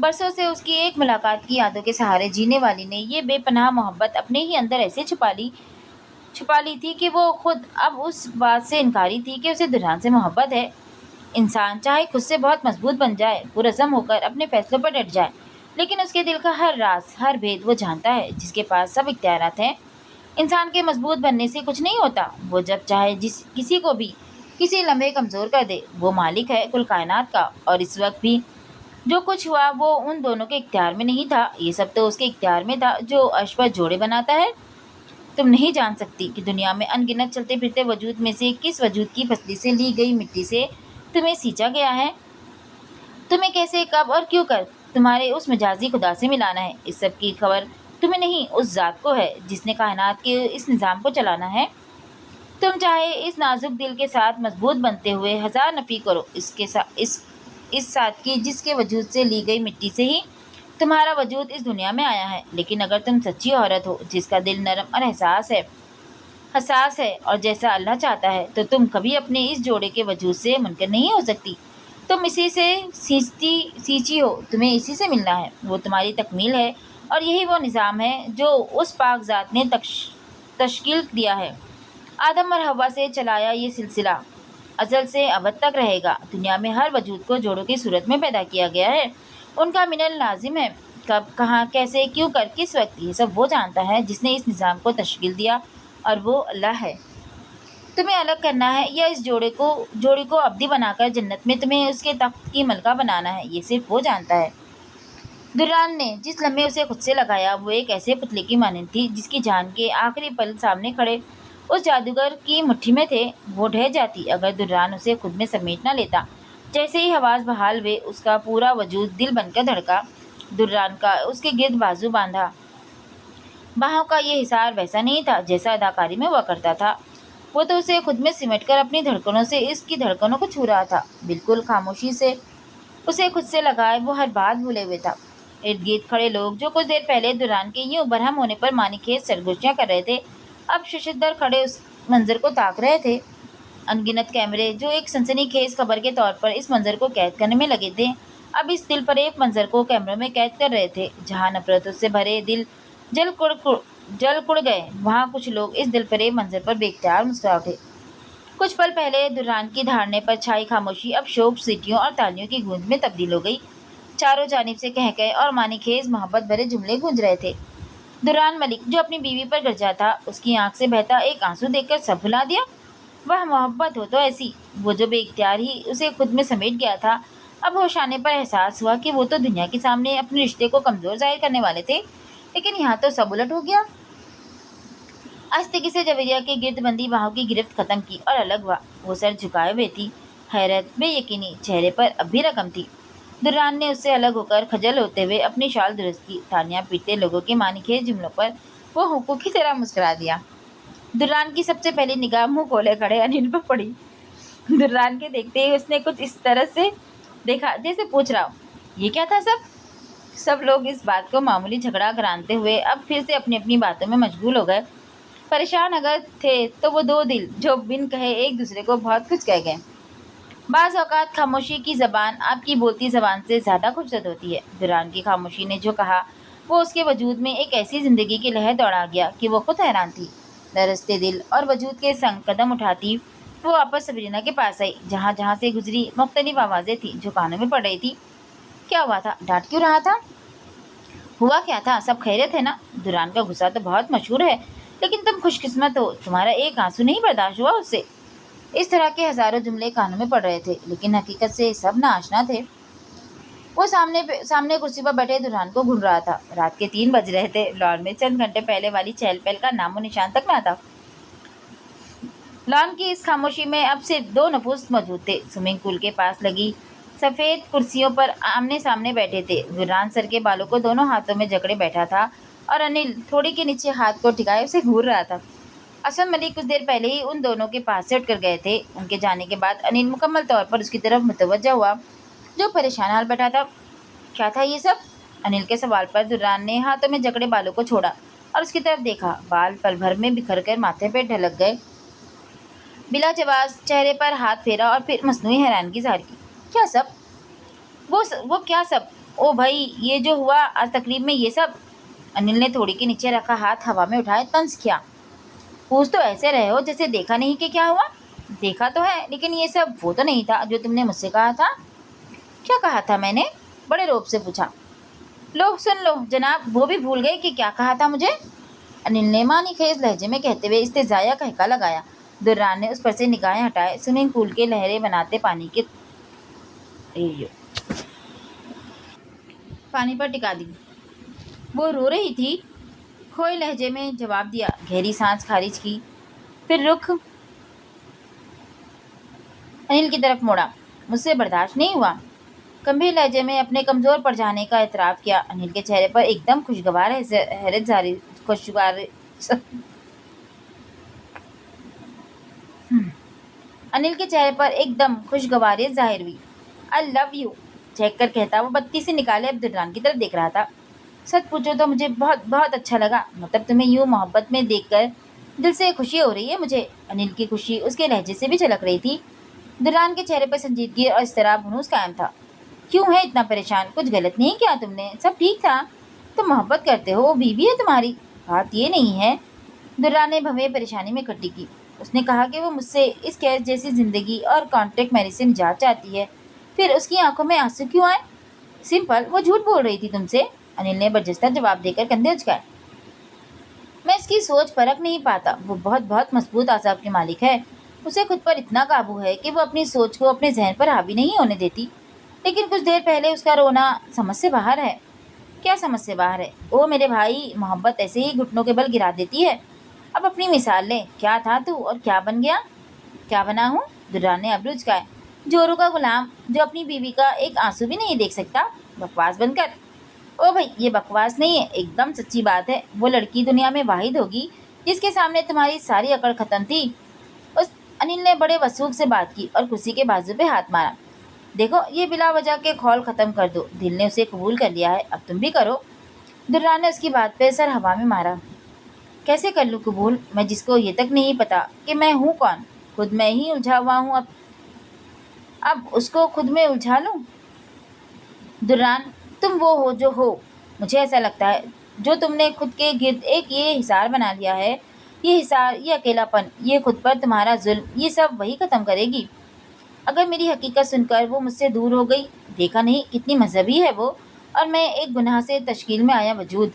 برسوں سے اس کی ایک ملاقات کی یادوں کے سہارے جینے والی نے یہ بے پناہ محبت اپنے ہی اندر ایسے چھپا لی تھی کہ وہ خود اب اس بات سے انکاری تھی کہ اسے دوران سے محبت ہے۔ انسان چاہے خود سے بہت مضبوط بن جائے، پرعزم ہو کر اپنے فیصلوں پر ڈٹ جائے، لیکن اس کے دل کا ہر راز، ہر بھید وہ جانتا ہے، جس کے پاس سب اختیارات ہیں۔ انسان کے مضبوط بننے سے کچھ نہیں ہوتا، وہ جب چاہے کسی کو بھی کسی لمحے کمزور کر دے۔ وہ مالک ہے کل کائنات کا، اور اس وقت بھی جو کچھ ہوا وہ ان دونوں کے اختیار میں نہیں تھا، یہ سب تو اس کے اختیار میں تھا جو عرش پر جوڑے بناتا ہے۔ تم نہیں جان سکتی کہ دنیا میں ان گنت چلتے پھرتے وجود میں سے کس وجود کی پسلی سے لی گئی مٹی سے تمہیں سینچا گیا ہے، تمہیں کیسے، کب اور کیوں کر تمہارے اس مجازی خدا سے ملانا ہے، اس سب کی خبر تمہیں نہیں، اس ذات کو ہے جس نے کائنات کے اس نظام کو چلانا ہے۔ تم چاہے اس نازک دل کے ساتھ مضبوط بنتے ہوئے ہزار نفی کرو، اس ساتھ کی جس کے وجود سے لی گئی مٹی سے ہی تمہارا وجود اس دنیا میں آیا ہے۔ لیکن اگر تم سچی عورت ہو جس کا دل نرم اور حساس ہے اور جیسا اللہ چاہتا ہے، تو تم کبھی اپنے اس جوڑے کے وجود سے منکر نہیں ہو سکتی۔ تم اسی سے سینچی ہو، تمہیں اسی سے ملنا ہے، وہ تمہاری تکمیل ہے، اور یہی وہ نظام ہے جو اس پاک ذات نے تشکیل دیا ہے۔ آدم اور حوا سے چلایا یہ سلسلہ ازل سے ابد تک رہے گا۔ دنیا میں ہر وجود کو جوڑوں کی صورت میں پیدا کیا گیا ہے، ان کا منل لازم ہے۔ کب، کہاں، کیسے، کیوں کر، کس وقت، یہ سب وہ جانتا ہے جس نے اس نظام کو تشکیل دیا، اور وہ اللہ ہے۔ تمہیں الگ کرنا ہے یا اس جوڑی کو ابدی بنا کر جنت میں تمہیں اس کے تخت کی ملکہ بنانا ہے، یہ صرف وہ جانتا ہے۔ دوران نے جس لمحے اسے خود سے لگایا وہ ایک ایسے پتلے کی مانند تھی جس کی جان کے آخری پل سامنے کھڑے اس جادوگر کی مٹھی میں تھے۔ وہ ڈھہ جاتی اگر دوران اسے خود میں سمیٹ نہ لیتا۔ جیسے ہی حواس بحال ہوئے اس کا پورا وجود دل بن کر دھڑکا۔ دوران کا اس کے گرد بازو باندھا باہوں کا یہ حصار ویسا نہیں تھا جیسا اداکاری میں ہوا کرتا تھا، وہ تو اسے خود میں سمٹ کر اپنی دھڑکنوں سے اس کی دھڑکنوں کو چھو رہا تھا، بالکل خاموشی سے اسے خود سے لگائے وہ ہر بات بھولے ہوئے تھا۔ ارد گرد کھڑے لوگ جو کچھ دیر پہلے دوران کے یوں برہم ہونے پر معنی خیز سرگوشیاں کر رہے تھے، اب ششدر کھڑے اس منظر کو تاک رہے تھے۔ ان گنت کیمرے جو ایک سنسنی خیز خبر کے طور پر اس منظر کو قید کرنے میں لگے تھے، اب اس دل فریب منظر کو کیمروں میں قید کر رہے تھے۔ جہاں نفرتوں سے بھرے دل جل کڑ گئے، وہاں کچھ لوگ اس دل فریب منظر پر بے اختیار مسکرا اٹھے۔ کچھ پل پہلے دوران کی دھارنے پر چھائی خاموشی اب شوق، سیٹیوں اور تالیوں کی گونج میں تبدیل ہو گئی۔ چاروں جانب سے قہقہے اور معنی خیز محبت بھرے جملے گونج رہے تھے۔ دوران ملک جو اپنی بیوی پر گرجا تھا، اس کی آنکھ سے بہتا ایک آنسو دیکھ کر سب بھلا دیا۔ وہ محبت ہو تو ایسی، وہ جو بے اختیار ہی اسے خود میں سمیٹ گیا تھا۔ اب ہوش آنے پر احساس ہوا کہ وہ تو دنیا کے سامنے اپنے رشتے کو کمزور ظاہر کرنے والے تھے، لیکن یہاں تو سب الٹ ہو گیا۔ آہستگی سے جویریہ کے گرد بندی باہوں کی گرفت ختم کی اور الگ ہوا۔ وہ سر جھکائے ہوئے تھی، حیرت، بے یقینی چہرے پر اب بھی رقم تھی۔ دوران نے اس سے الگ ہو کر خجل ہوتے ہوئے اپنی شال درست کی، تالیاں پیٹتے لوگوں کے معنی خیز جملوں پر وہ حقوق کی طرح مسکرا دیا۔ دوران کی سب سے پہلی نگاہ منہ کھولے کھڑے انل پر پڑی۔ دوران کے دیکھتے ہی اس نے کچھ اس طرح سے دیکھا جیسے پوچھ رہا ہو، یہ کیا تھا سب لوگ اس بات کو معمولی جھگڑا گرانتے ہوئے اب پھر سے اپنی اپنی باتوں میں مشغول ہو گئے۔ پریشان اگر تھے تو وہ دو دل جو بن کہے ایک دوسرے کو بہت کچھ کہہ گئے۔ بعض اوقات خاموشی کی زبان آپ کی بولتی زبان سے زیادہ خوبصورت ہوتی ہے۔ دوران کی خاموشی نے جو کہا وہ اس کے وجود میں ایک ایسی زندگی کی لہر دوڑا گیا کہ وہ خود حیران تھی۔ لرزتے دل اور وجود کے سنگ قدم اٹھاتی وہ واپس سبرینا کے پاس آئی۔ جہاں جہاں سے گزری مختلف آوازیں تھیں جو کانوں میں پڑ رہی تھی۔ کیا ہوا تھا؟ ڈانٹ کیوں رہا تھا؟ ہوا کیا تھا؟ سب خیریت ہے نا؟ دوران کا غصہ تو بہت مشہور ہے، لیکن تم خوش قسمت ہو، تمہارا ایک آنسو نہیں برداشت ہوا اس سے۔ اس طرح کے ہزاروں جملے کانوں میں پڑ رہے تھے، لیکن حقیقت سے سب ناآشنا تھے۔ वो सामने कुर्सी पर बैठे दुल्हन को घूर रहा था। रात के 3 बज रहे थे। लॉन में चंद घंटे पहले वाली चहल पहल का नामो निशान तक ना था। लॉन की इस खामोशी में अब सिर्फ 2 नफूस मौजूद थे। स्विमिंग पूल के पास लगी सफेद कुर्सियों पर आमने सामने बैठे थे। दुल्हन सर के बालों को दोनों हाथों में जकड़े बैठा था और अनिल थोड़ी के नीचे हाथ को टिकाए उसे घूर रहा था। असद मलिक कुछ देर पहले ही उन दोनों के पास से उठकर गए थे। उनके जाने के बाद अनिल मुकम्मल तौर पर उसकी तरफ मुतवज्जा हुआ, जो परेशान हाल बैठा था। क्या था ये सब? अनिल के सवाल पर दुर्रान ने हाथों में जकड़े बालों को छोड़ा और उसकी तरफ देखा। बाल पल भर में बिखर कर माथे पर ढलक गए। बिला जवाब चेहरे पर हाथ फेरा और फिर मसनूई हैरानगी ज़ाहिर की। क्या सब? वो क्या सब? ओ भाई, ये जो हुआ आज तकरीब में, ये सब? अनिल ने थोड़ी के नीचे रखा हाथ हवा में उठाए तंज किया। पूछ तो ऐसे रहे हो जैसे देखा नहीं कि क्या हुआ। देखा तो है, लेकिन ये सब वो तो नहीं था जो तुमने मुझसे कहा था। क्या कहा था मैंने? बड़े रौब से पूछा। लो सुन लो जनाब, वो भी भूल गए कि क्या कहा था मुझे? अनिल ने मानी खेज लहजे में कहते हुए इस्तेज़ाया का हिक्का लगाया। दुर्रान ने उस पर से निगाहें हटाए स्विमिंग पूल के लहरें बनाते पानी पर टिका दी। वो रो रही थी। खोए लहजे में जवाब दिया। गहरी सांस खारिज की, फिर रुख अनिल की तरफ मोड़ा। मुझसे बर्दाश्त नहीं हुआ। गंभीर लहजे में अपने कमज़ोर पड़ जाने का एतराफ़ किया। अनिल के चेहरे पर एकदम खुशगवार हैरत जारी खुशगवार अनिल के चेहरे पर एकदम खुशगवारियत ज़ाहिर हुई। आई लव यू चेक कर कहता वो बत्ती से निकाले अब दुर्रान की तरफ देख रहा था। सच पूछो तो मुझे बहुत बहुत अच्छा लगा। मतलब तुम्हें यूँ मोहब्बत में देखकर दिल से खुशी हो रही है मुझे। अनिल की खुशी उसके लहजे से भी झलक रही थी। दुर्रान के चेहरे पर संजीदगी और इज़्तिराब हुनूस कायम था। क्यों है इतना परेशान? कुछ गलत नहीं किया तुमने, सब ठीक था। तुम मोहब्बत करते हो, वो बीवी है तुम्हारी। बात ये नहीं है। दुर्रान ने भवें परेशानी में इकट्ठी की। उसने कहा कि वो मुझसे इस कैद जैसी ज़िंदगी और कॉन्ट्रैक्ट मैरिज से निजात चाहती है। फिर उसकी आंखों में आंसू क्यों आए? सिंपल, वो झूठ बोल रही थी तुमसे। अनिल ने बर्जस्ता जवाब देकर कंधे उचकाए। मैं इसकी सोच परख नहीं पाता। वो बहुत बहुत मजबूत आज़ाब की मालिक है। उसे खुद पर इतना काबू है कि वो अपनी सोच को अपने जहन पर हावी नहीं होने देती। लेकिन कुछ देर पहले उसका रोना समझ से बाहर है। क्या समझ से बाहर है? ओ मेरे भाई, मोहब्बत ऐसे ही घुटनों के बल गिरा देती है। अब अपनी मिसाल ले। क्या था तू और क्या बन गया? क्या बना हूँ? दुर्रान ने अब्रू उचकाए। जोरू का गुलाम जो अपनी बीवी का एक आंसू भी नहीं देख सकता। बकवास बंद कर। ओ भाई, ये बकवास नहीं है, एकदम सच्ची बात है। वो लड़की दुनिया में वाहिद होगी जिसके सामने तुम्हारी सारी अकड़ खत्म थी। उस अनिल ने बड़े वसूख से बात की और कुर्सी के बाजू पे हाथ मारा। देखो, ये बिला वजह के खौल ख़त्म कर दो। दिल ने उसे कबूल कर लिया है, अब तुम भी करो। दुर्रान ने उसकी बात पे सर हवा में मारा। कैसे कर लूँ कबूल? मैं जिसको ये तक नहीं पता कि मैं हूँ कौन। खुद मैं ही उलझा हुआ हूँ। अब उसको खुद में उलझा लूँ? दुर्रान, तुम वो हो जो हो। मुझे ऐसा लगता है जो तुमने खुद के गिर्द एक ये हिसार बना लिया है। ये हिसार, ये अकेलापन, ये खुद पर तुम्हारा जुल्म, ये सब वही ख़त्म करेगी। अगर मेरी हकीकत सुनकर वो मुझसे दूर हो गई। देखा नहीं कितनी मजहबी है वो, और मैं एक गुनाह से तश्कील में आया वजूद।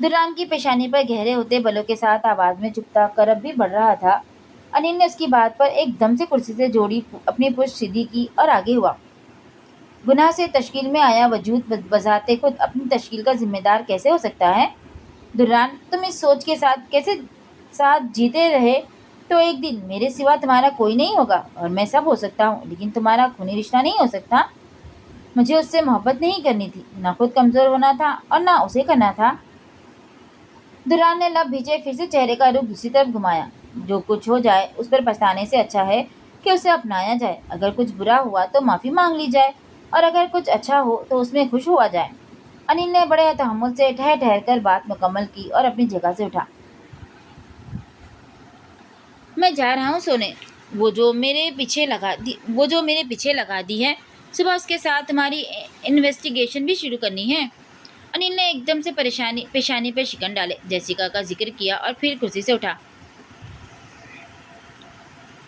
दुर्रान की पेशानी पर गहरे होते बलों के साथ आवाज़ में चुपता करब भी बढ़ रहा था। अनिल ने उसकी बात पर एकदम से कुर्सी से जोड़ी अपनी पुश्त सीधी की और आगे हुआ। गुनाह से तश्कील में आया वजूद बजाते खुद अपनी तश्कील का जिम्मेदार कैसे हो सकता है? दुर्रान, तुम इस सोच के साथ कैसे साथ जीते रहे तो एक दिन मेरे सिवा तुम्हारा कोई नहीं होगा और मैं सब हो सकता हूँ, लेकिन तुम्हारा खूनी रिश्ता नहीं हो सकता। मुझे उससे मोहब्बत नहीं करनी थी, ना खुद कमज़ोर होना था और ना उसे करना था। दुर्रान ने लब भीजे फिर से चेहरे का रुख दूसरी तरफ घुमाया। जो कुछ हो जाए उस पर पछताने से अच्छा है कि उसे अपनाया जाए। अगर कुछ बुरा हुआ तो माफ़ी मांग ली जाए, और अगर कुछ अच्छा हो तो उसमें खुश हुआ जाए। अनिल ने बड़े तहम्मुल से ठहर ठहर कर बात मुकम्मल की और अपनी जगह से उठा। मैं जा रहा हूँ सोने। वो जो मेरे पीछे लगा दी है। सुबह उसके साथ हमारी इन्वेस्टिगेशन भी शुरू करनी है। अनिल ने एकदम से पेशानी पर शिकन डाले जेसिका का जिक्र किया और फिर कुर्सी से उठा।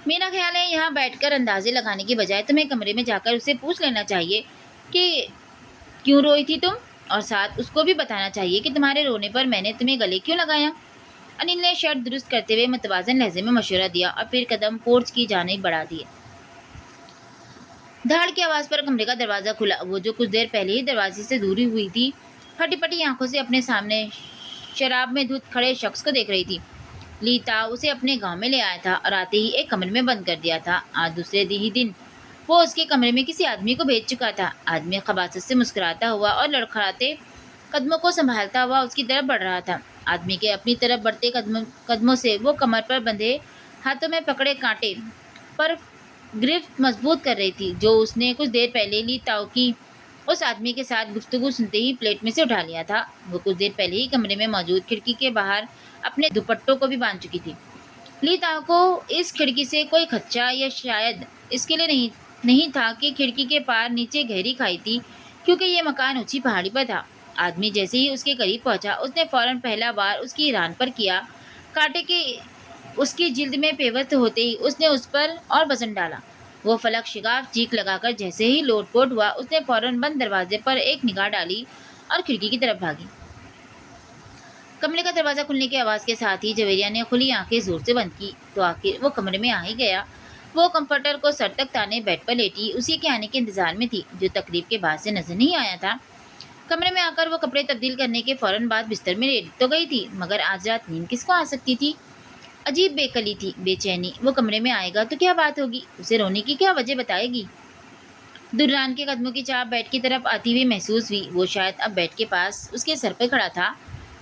मेरा ख्याल है यहाँ बैठकर अंदाजे लगाने की बजाय तुम्हें कमरे में जाकर उससे पूछ लेना चाहिए कि क्यों रोई थी तुम, और साथ उसको भी बताना चाहिए कि तुम्हारे रोने पर मैंने तुम्हें गले क्यों लगाया। अनिल ने शर्त दुरुस्त करते हुए मुतवाज़न लहजे में मशवरा दिया और फिर कदम पोर्च की जानिब बढ़ा दिए। دھاڑ کی آواز پر کمرے کا دروازہ کھلا۔ وہ جو کچھ دیر پہلے ہی دروازے سے دوری ہوئی تھی، پھٹی پٹی آنکھوں سے اپنے سامنے شراب میں دھت کھڑے شخص کو دیکھ رہی تھی۔ لی تاؤ اسے اپنے گاؤں میں لے آیا تھا اور آتے ہی ایک کمرے میں بند کر دیا تھا۔ آج دوسرے ہی دن وہ اس کے کمرے میں کسی آدمی کو بھیج چکا تھا۔ آدمی خباثت سے مسکراتا ہوا اور لڑکھڑاتے قدموں کو سنبھالتا ہوا اس کی طرف بڑھ رہا تھا۔ آدمی کے اپنی طرف بڑھتے قدموں سے وہ کمر پر بندھے ہاتھوں میں پکڑے کانٹے پر گرفت مضبوط کر رہی تھی، جو اس نے کچھ دیر پہلے لی تاؤ کی اس آدمی کے ساتھ گفتگو سنتے ہی پلیٹ میں سے اٹھا لیا تھا۔ وہ کچھ دیر پہلے ہی کمرے میں موجود کھڑکی کے باہر اپنے دوپٹوں کو بھی باندھ چکی تھی۔ لی تاؤ کو اس کھڑکی سے کوئی خدشہ یا شاید اس کے لیے نہیں تھا کہ کھڑکی کے پار نیچے گہری کھائی تھی، کیونکہ یہ مکان اونچی پہاڑی پر تھا۔ آدمی جیسے ہی اس کے قریب پہنچا، اس نے فوراً پہلا وار اس کی ران پر کیا۔ کانٹے کے اس کی جلد میں پیوست ہوتے ہی اس نے اس پر اور وزن ڈالا۔ وہ فلک شگاف چیخ لگا کر جیسے ہی لوٹ پوٹ ہوا، اس نے فوراً بند دروازے پر ایک نگاہ ڈالی اور کھڑکی کی طرف بھاگی۔ کمرے کا دروازہ کھلنے کی آواز کے ساتھ ہی جویریہ نے کھلی آنکھیں زور سے بند کی تو آخر وہ کمرے میں آ ہی گیا۔ وہ کمفرٹر کو سر تک تانے بیڈ پر لیٹی اسی کے آنے کے انتظار میں تھی، جو تقریب کے بعد سے نظر نہیں آیا تھا۔ کمرے میں آ کر وہ کپڑے تبدیل کرنے کے فوراً بعد بستر میں لیٹ تو گئی تھی، مگر آج رات نیند کس کو آ سکتی تھی؟ عجیب بے کلی تھی، بے چینی۔ وہ کمرے میں آئے گا تو کیا بات ہوگی؟ اسے رونے کی کیا وجہ بتائے گی؟ درران کے قدموں کی چاپ بیڈ کی طرف آتی ہوئی محسوس ہوئی۔ وہ شاید اب بیڈ کے پاس اس کے سر پہ کھڑا تھا۔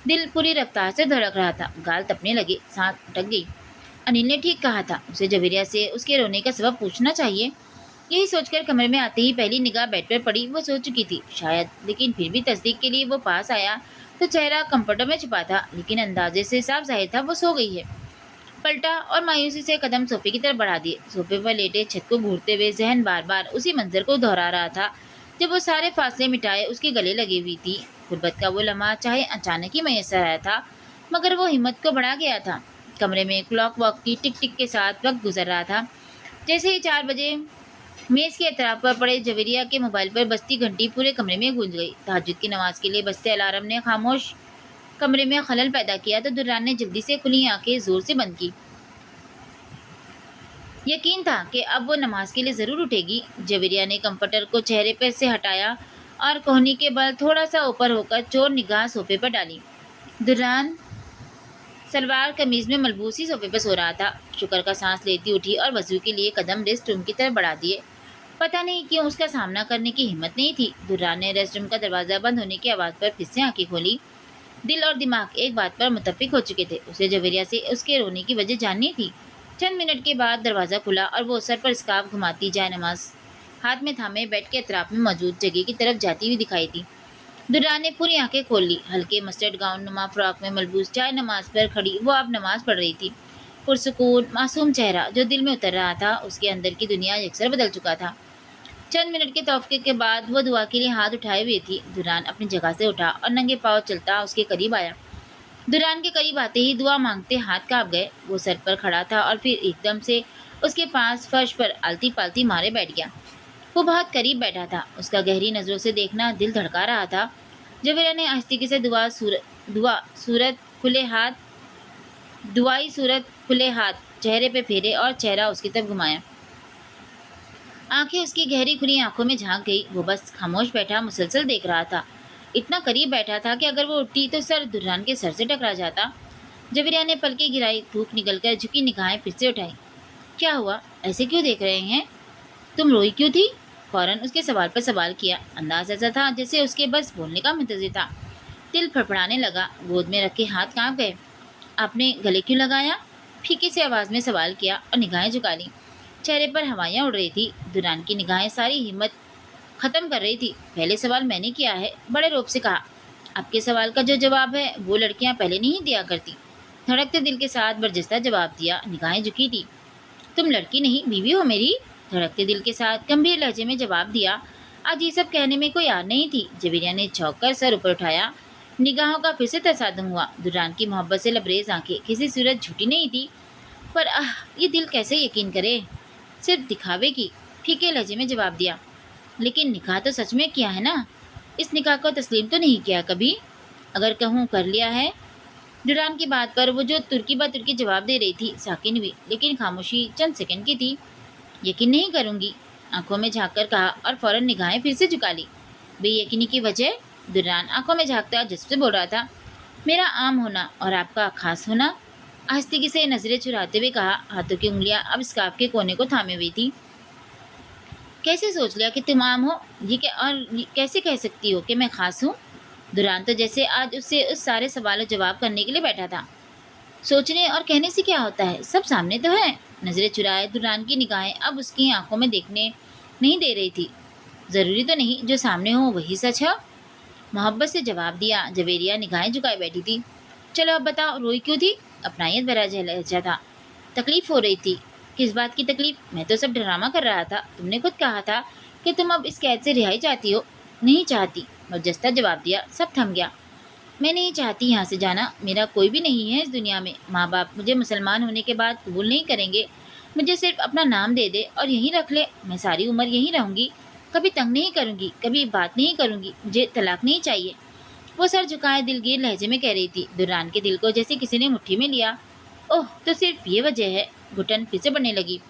دل پوری رفتار سے دھڑک رہا تھا، گال تپنے لگے، سانس اٹک گئی۔ انیل نے ٹھیک کہا تھا، اسے جویریہ سے اس کے رونے کا سبب پوچھنا چاہیے۔ یہی سوچ کر کمرے میں آتے ہی پہلی نگاہ بیڈ پر پڑی۔ وہ سو چکی تھی شاید، لیکن پھر بھی تصدیق کے لیے وہ پاس آیا تو چہرہ کمفرٹر میں چھپا تھا، لیکن اندازے سے صاف ظاہر تھا وہ سو گئی ہے۔ پلٹا اور مایوسی سے قدم صوفے کی طرف بڑھا دیے۔ صوفے پر لیٹے چھت کو گھورتے ہوئے ذہن بار بار اسی منظر کو دہرا رہا تھا جب وہ سارے فاصلے مٹائے اس کے گلے لگی ہوئی تھی۔ غربت کا وہ لمحہ چاہے اچانک ہی میسر آیا تھا، مگر وہ ہمت کو بڑھا گیا تھا۔ کمرے میں کلاک واک کی ٹک ٹک کے ساتھ وقت گزر رہا تھا۔ جیسے ہی 4 بجے میز کے اطراف پر پڑے جویریہ کے موبائل پر بجتی گھنٹی پورے کمرے میں گونج گئی۔ تہجد کی نماز کے لیے بجتے الارم نے خاموش کمرے میں خلل پیدا کیا تو درران نے جلدی سے کھلی آنکھیں زور سے بند کی۔ یقین تھا کہ اب وہ نماز کے لیے ضرور اٹھے گی۔ جویریہ نے کمفرٹر کو چہرے پر سے ہٹایا اور کوہنی کے بل تھوڑا سا اوپر ہو کر چور نگاہ صوفے پر ڈالی۔ درران سلوار قمیض میں ملبوس ہی صوفے پر سو رہا تھا۔ شکر کا سانس لیتی اٹھی اور وضو کے لیے قدم ریسٹ روم کی طرف بڑھا دیے۔ پتہ نہیں کیوں اس کا سامنا کرنے کی ہمت نہیں تھی۔ درران نے ریسٹ روم کا دروازہ بند ہونے کی آواز پر پھر سے آنکھیں کھولی۔ دل اور دماغ ایک بات پر متفق ہو چکے تھے، اسے جویریہ سے اس کے رونے کی وجہ جاننی تھی۔ چند منٹ کے بعد دروازہ کھلا اور وہ سر پر اسکارف گھماتی جائے نماز ہاتھ میں تھامے بیڈ کے اطراف میں موجود جگہ کی طرف جاتی ہوئی دکھائی دی۔ درران نے پوری آنکھیں کھول لی۔ ہلکے مسٹرڈ گاؤن نما فراک میں ملبوس جائے نماز پر کھڑی وہ اب نماز پڑھ رہی تھی۔ پرسکون معصوم چہرہ جو دل میں اتر رہا تھا، اس کے اندر کی دنیا یکسر بدل چکا تھا۔ چند منٹ کے توقع کے بعد وہ دعا کے لیے ہاتھ اٹھائے ہوئے تھی۔ درران اپنی جگہ سے اٹھا اور ننگے پاؤں چلتا اس کے قریب آیا۔ درران کے قریب آتے ہی دعا مانگتے ہاتھ کانپ گئے۔ وہ سر پر کھڑا تھا اور پھر ایک دم سے اس کے پاس فرش پر آلتی پالتی مارے بیٹھ گیا۔ وہ بہت قریب بیٹھا تھا، اس کا گہری نظروں سے دیکھنا دل دھڑکا رہا تھا۔ جویریہ نے آہستگی سے دعائی صورت کھلے ہاتھ چہرے پہ پھیرے اور چہرہ اس کی طرف گھمایا۔ آنکھیں اس کی گہری کھلی آنکھوں میں جھانک گئی۔ وہ بس خاموش بیٹھا مسلسل دیکھ رہا تھا۔ اتنا قریب بیٹھا تھا کہ اگر وہ اٹھی تو سر درران کے سر سے ٹکرا جاتا۔ جویریہ نے پلکیں گرائی، تھوک نکل کر جھکی نگاہیں پھر سے اٹھائی۔ کیا ہوا؟ ایسے کیوں دیکھ رہے ہیں؟ تم روئی کیوں تھی؟ فوراً اس کے سوال پر سوال کیا۔ انداز ایسا تھا جیسے اس کے بس بولنے کا منتظر تھا۔ دل پھڑپڑانے لگا، گود میں رکھے ہاتھ کانپ گئے۔ آپ نے گلے کیوں لگایا؟ پھیکی سی آواز میں سوال کیا اور نگاہیں جھکا لیں۔ چہرے پر ہوائیاں اڑ رہی تھی۔ درران کی نگاہیں ساری ہمت ختم کر رہی تھی۔ پہلے سوال میں نے کیا ہے، بڑے روب سے کہا۔ آپ کے سوال کا جو جواب ہے وہ لڑکیاں پہلے نہیں دیا کرتی۔ دھڑکتے دل کے ساتھ برجستہ جواب دیا، نگاہیں جھکی تھی۔ تم لڑکی نہیں بیوی ہو میری، دھڑکتے دل کے ساتھ گمبھیر لہجے میں جواب دیا۔ آج یہ سب کہنے میں کوئی آر نہیں تھی۔ جویریہ نے چونک کر سر اوپر اٹھایا۔ نگاہوں کا پھر سے تصادم ہوا۔ درران کی محبت سے لبریز آنکھیں کسی صورت جھوٹی نہیں تھی، پر یہ دل کیسے یقین کرے؟ صرف دکھاوے کی، پھیکے لہجے میں جواب دیا۔ لیکن نکاح تو سچ میں کیا ہے نا؟ اس نکاح کو تسلیم تو نہیں کیا کبھی؟ اگر کہوں کر لیا ہے؟ درران کی بات پر وہ جو ترکی بہ ترکی جواب دے رہی تھی ساکن ہوئی، لیکن خاموشی چند سیکنڈ کی تھی۔ یقین نہیں کروں گی، आंखों में झांक कर कहा और फौरन निगाहें फिर से झुका ली। बेयकीनी की वजह? दुर्रान आंखों में झांकता जज्ब से बोल रहा था। मेरा आम होना और आपका खास होना। आस्तिकी से नजरें चुराते हुए कहा। हाथों की उंगलियां अब स्कार्फ के कोने को थामे हुई थी। कैसे सोच लिया कि तुम आम हो? ये कैसे कह सकती हो कि मैं खास हूँ? दुरान तो जैसे आज उससे उस सारे सवालों जवाब करने के लिए बैठा था। सोचने और कहने से क्या होता है, सब सामने तो है। नजरें चुराए दुरान की निगाहें अब उसकी आंखों में देखने नहीं दे रही थी। जरूरी तो नहीं जो सामने हो वही सच है, मोहब्बत से जवाब दिया। जवेरिया निगाहें झुकाए बैठी थी। चलो अब बताओ, रोई क्यों थी? अपनायत भरा लहजा था। तकलीफ हो रही थी। किस बात की तकलीफ? मैं तो सब ड्रामा कर रहा था। तुमने खुद कहा था कि तुम अब इस कैद से रिहाई चाहती हो। नहीं चाहती, बरजस्ता जवाब दिया। सब थम गया। मैं नहीं चाहती यहाँ से जाना। मेरा कोई भी नहीं है इस दुनिया में। माँ बाप मुझे मुसलमान होने के बाद कबूल नहीं करेंगे। मुझे सिर्फ अपना नाम दे दे और यहीं रख ले। मैं सारी उम्र यहीं रहूंगी। कभी तंग नहीं करूंगी, कभी बात नहीं करूंगी। मुझे तलाक नहीं चाहिए। वो सर झुकाए दिलगीर लहजे में कह रही थी। दुर्रान के दिल को जैसे किसी ने मुट्ठी में लिया। ओह, तो सिर्फ ये वजह है? घुटन फिर से बढ़ने लगी।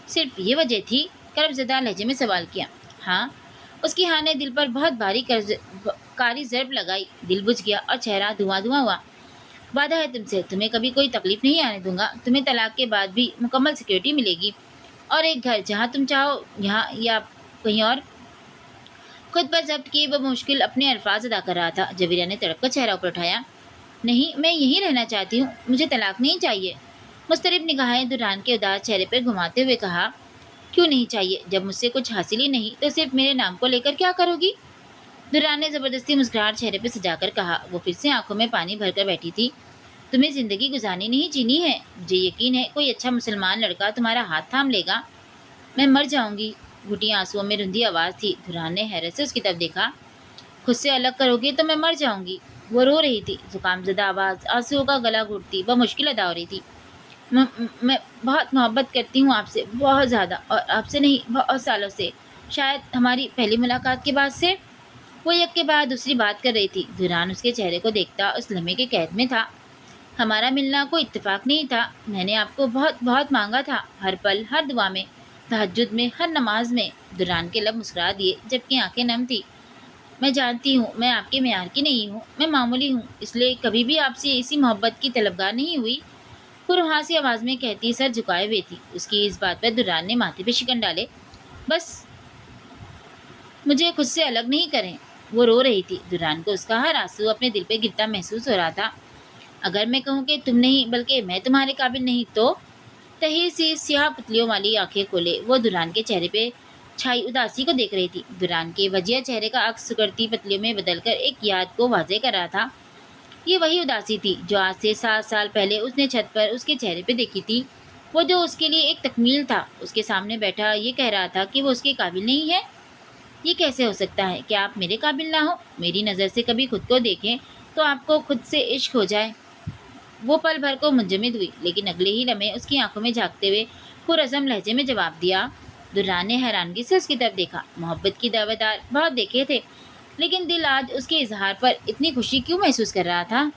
सिर्फ ये वजह थी? कर्बजदा लहजे में सवाल किया। हाँ। उसकी हाँ ने दिल पर बहुत भारी कारी ज़रब लगाई। दिल बुझ गया और चेहरा धुआं धुआं हुआ। वादा है तुमसे, तुम्हें कभी कोई तकलीफ नहीं आने दूंगा। तुम्हें तलाक के बाद भी मुकम्मल सिक्योरिटी मिलेगी और एक घर जहाँ तुम चाहो, यहाँ या कहीं और। खुद पर जब्त किए वो मुश्किल अपने अल्फाज अदा कर रहा था। जवेरिया ने तड़प कर चेहरा ऊपर उठाया। नहीं, मैं यहीं रहना चाहती हूँ। मुझे तलाक नहीं चाहिए। मुस्तरिब निगाहें दुरान के उदास चेहरे पर घुमाते हुए कहा। क्यों नहीं चाहिए? जब मुझसे कुछ हासिल ही नहीं तो सिर्फ मेरे नाम को लेकर क्या करोगी? दुरान ने जबरदस्ती मुस्कुराहट चेहरे पर सजाकर कहा। वो फिर से आंखों में पानी भरकर बैठी थी। तुम्हें जिंदगी गुजारनी नहीं, जीनी है। मुझे यकीन है कोई अच्छा मुसलमान लड़का तुम्हारा हाथ थाम लेगा। मैं मर जाऊंगी। घुटी आंसुओं में रुंधी आवाज थी। दुरान ने हैरत से उसकी तरफ देखा। खुद से अलग करोगे तो मैं मर जाऊंगी। वो रो रही थी, जुकामज़दा आवाज, आंसुओं का गला घुटती। वह मुश्किल अदा हो रही थी। मैं बहुत मोहब्बत करती हूँ आपसे, बहुत ज़्यादा। और आपसे नहीं, बहुत सालों से। शायद हमारी पहली मुलाकात के बाद से। वो एक के बाद दूसरी बात कर रही थी। दुरान उसके चेहरे को देखता उस लम्हे के कैद में था। हमारा मिलना कोई इत्तेफाक नहीं था। मैंने आपको बहुत बहुत मांगा था, हर पल, हर दुआ में, तहज्जुद में, हर नमाज में। दुरान के लब मुस्कुरा दिए जबकि आंखें नम थी। मैं जानती हूँ मैं आपके मेयार की नहीं हूँ। मैं मामूली हूँ, इसलिए कभी भी आपसे इसी मोहब्बत की तलबगार नहीं हुई। पुरहासी आवाज़ में कहती सर झुकाए हुए थी। उसकी इस बात पर दुरान ने माथे पे शिकन डाले। बस मुझे खुद से अलग नहीं करें। वो रो रही थी। दुरान को उसका हर आंसू अपने दिल पे गिरता महसूस हो रहा था। अगर मैं कहूँ कि तुम नहीं बल्कि मैं तुम्हारे काबिल नहीं तो? तहीर सी स्याह पुतलियों वाली आंखें खोले वो दुरान के चेहरे पे छाई उदासी को देख रही थी। दुरान के वजिया चेहरे का अक्स सुकड़ती पतलियों में बदलकर एक याद को वाजे कर रहा था। ये वही उदासी थी जो आज से 7 साल पहले उसने छत पर उसके चेहरे पे देखी थी। वो जो उसके लिए एक तकमील था। उसके सामने बैठा ये कह रहा था कि वो उसके काबिल नहीं है। ये कैसे हो सकता है कि आप मेरे काबिल ना हो? मेरी नज़र से कभी खुद को देखें तो आपको खुद से इश्क हो जाए। वो पल भर को मुंजमद हुई, लेकिन अगले ही लम्हे उसकी आंखों में झांकते हुए पुरअज़म लहजे में जवाब दिया। दुर्रान ने हैरानगी से उसकी तरफ देखा। मोहब्बत की दावेदार बहुत देखे थे, लेकिन दिल आज उसके इजहार पर इतनी खुशी क्यों महसूस कर रहा था?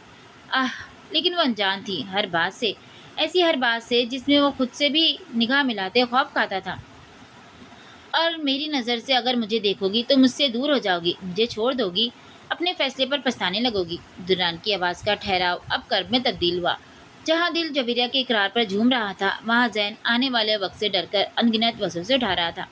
आह! लेकिन वो अनजान थी हर बात से, ऐसी हर बात से जिसमें वो खुद से भी निगाह मिलाते खौफ खाता था। और मेरी नज़र से अगर मुझे देखोगी तो मुझसे दूर हो जाओगी, मुझे छोड़ दोगी, अपने फैसले पर पछताने लगोगी। दुर्रान की आवाज़ का ठहराव अब कर्ब में तब्दील हुआ। जहाँ दिल जवेरिया के इकरार पर झूम रहा था, वहाँ ज़हन आने वाले वक्त से डरकर अनगिनत वसवसे उठा रहा था।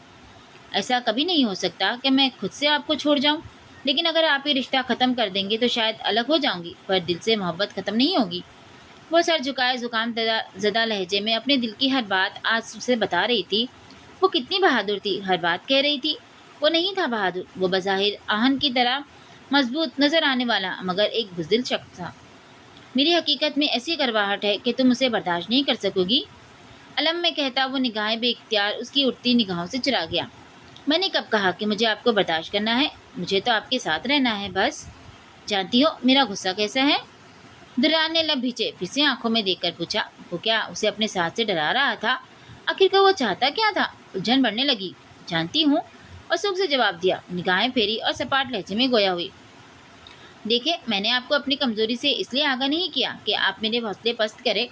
ऐसा कभी नहीं हो सकता कि मैं खुद से आपको छोड़ जाऊँ। लेकिन अगर आप ये रिश्ता ख़त्म कर देंगे तो शायद अलग हो जाऊँगी, पर दिल से मोहब्बत ख़त्म नहीं होगी। वो सर झुकाए जुकाम ज़दा लहजे में अपने दिल की हर बात आज उसे बता रही थी। वो कितनी बहादुर थी, हर बात कह रही थी। वो नहीं था बहादुर, वो बज़ाहिर आहन की तरह मजबूत नजर आने वाला मगर एक बुज़दिल शख्स था। मेरी हकीकत में ऐसी करवाहट है कि तुम उसे बर्दाश्त नहीं कर सकोगी। अलम में कहता वो निगाहें बेइख्तियार उसकी उठती निगाहों से चुरा गया। मैंने कब कहा कि मुझे आपको बर्दाश्त करना है? मुझे तो आपके साथ रहना है बस। जानती हो मेरा गुस्सा कैसा है? दुर्रान ने लब भींचे फिर से आंखों में देखकर पूछा। वो क्या उसे अपने साथ से डरा रहा था? आखिरकार वो चाहता क्या था? उलझन बढ़ने लगी। जानती हूँ, और सुख से जवाब दिया, निगाहें फेरी और सपाट लहजे में गोया हुई। देखिए, मैंने आपको अपनी कमजोरी से इसलिए आगाह नहीं किया कि आप मेरे हौसले पस्त करें।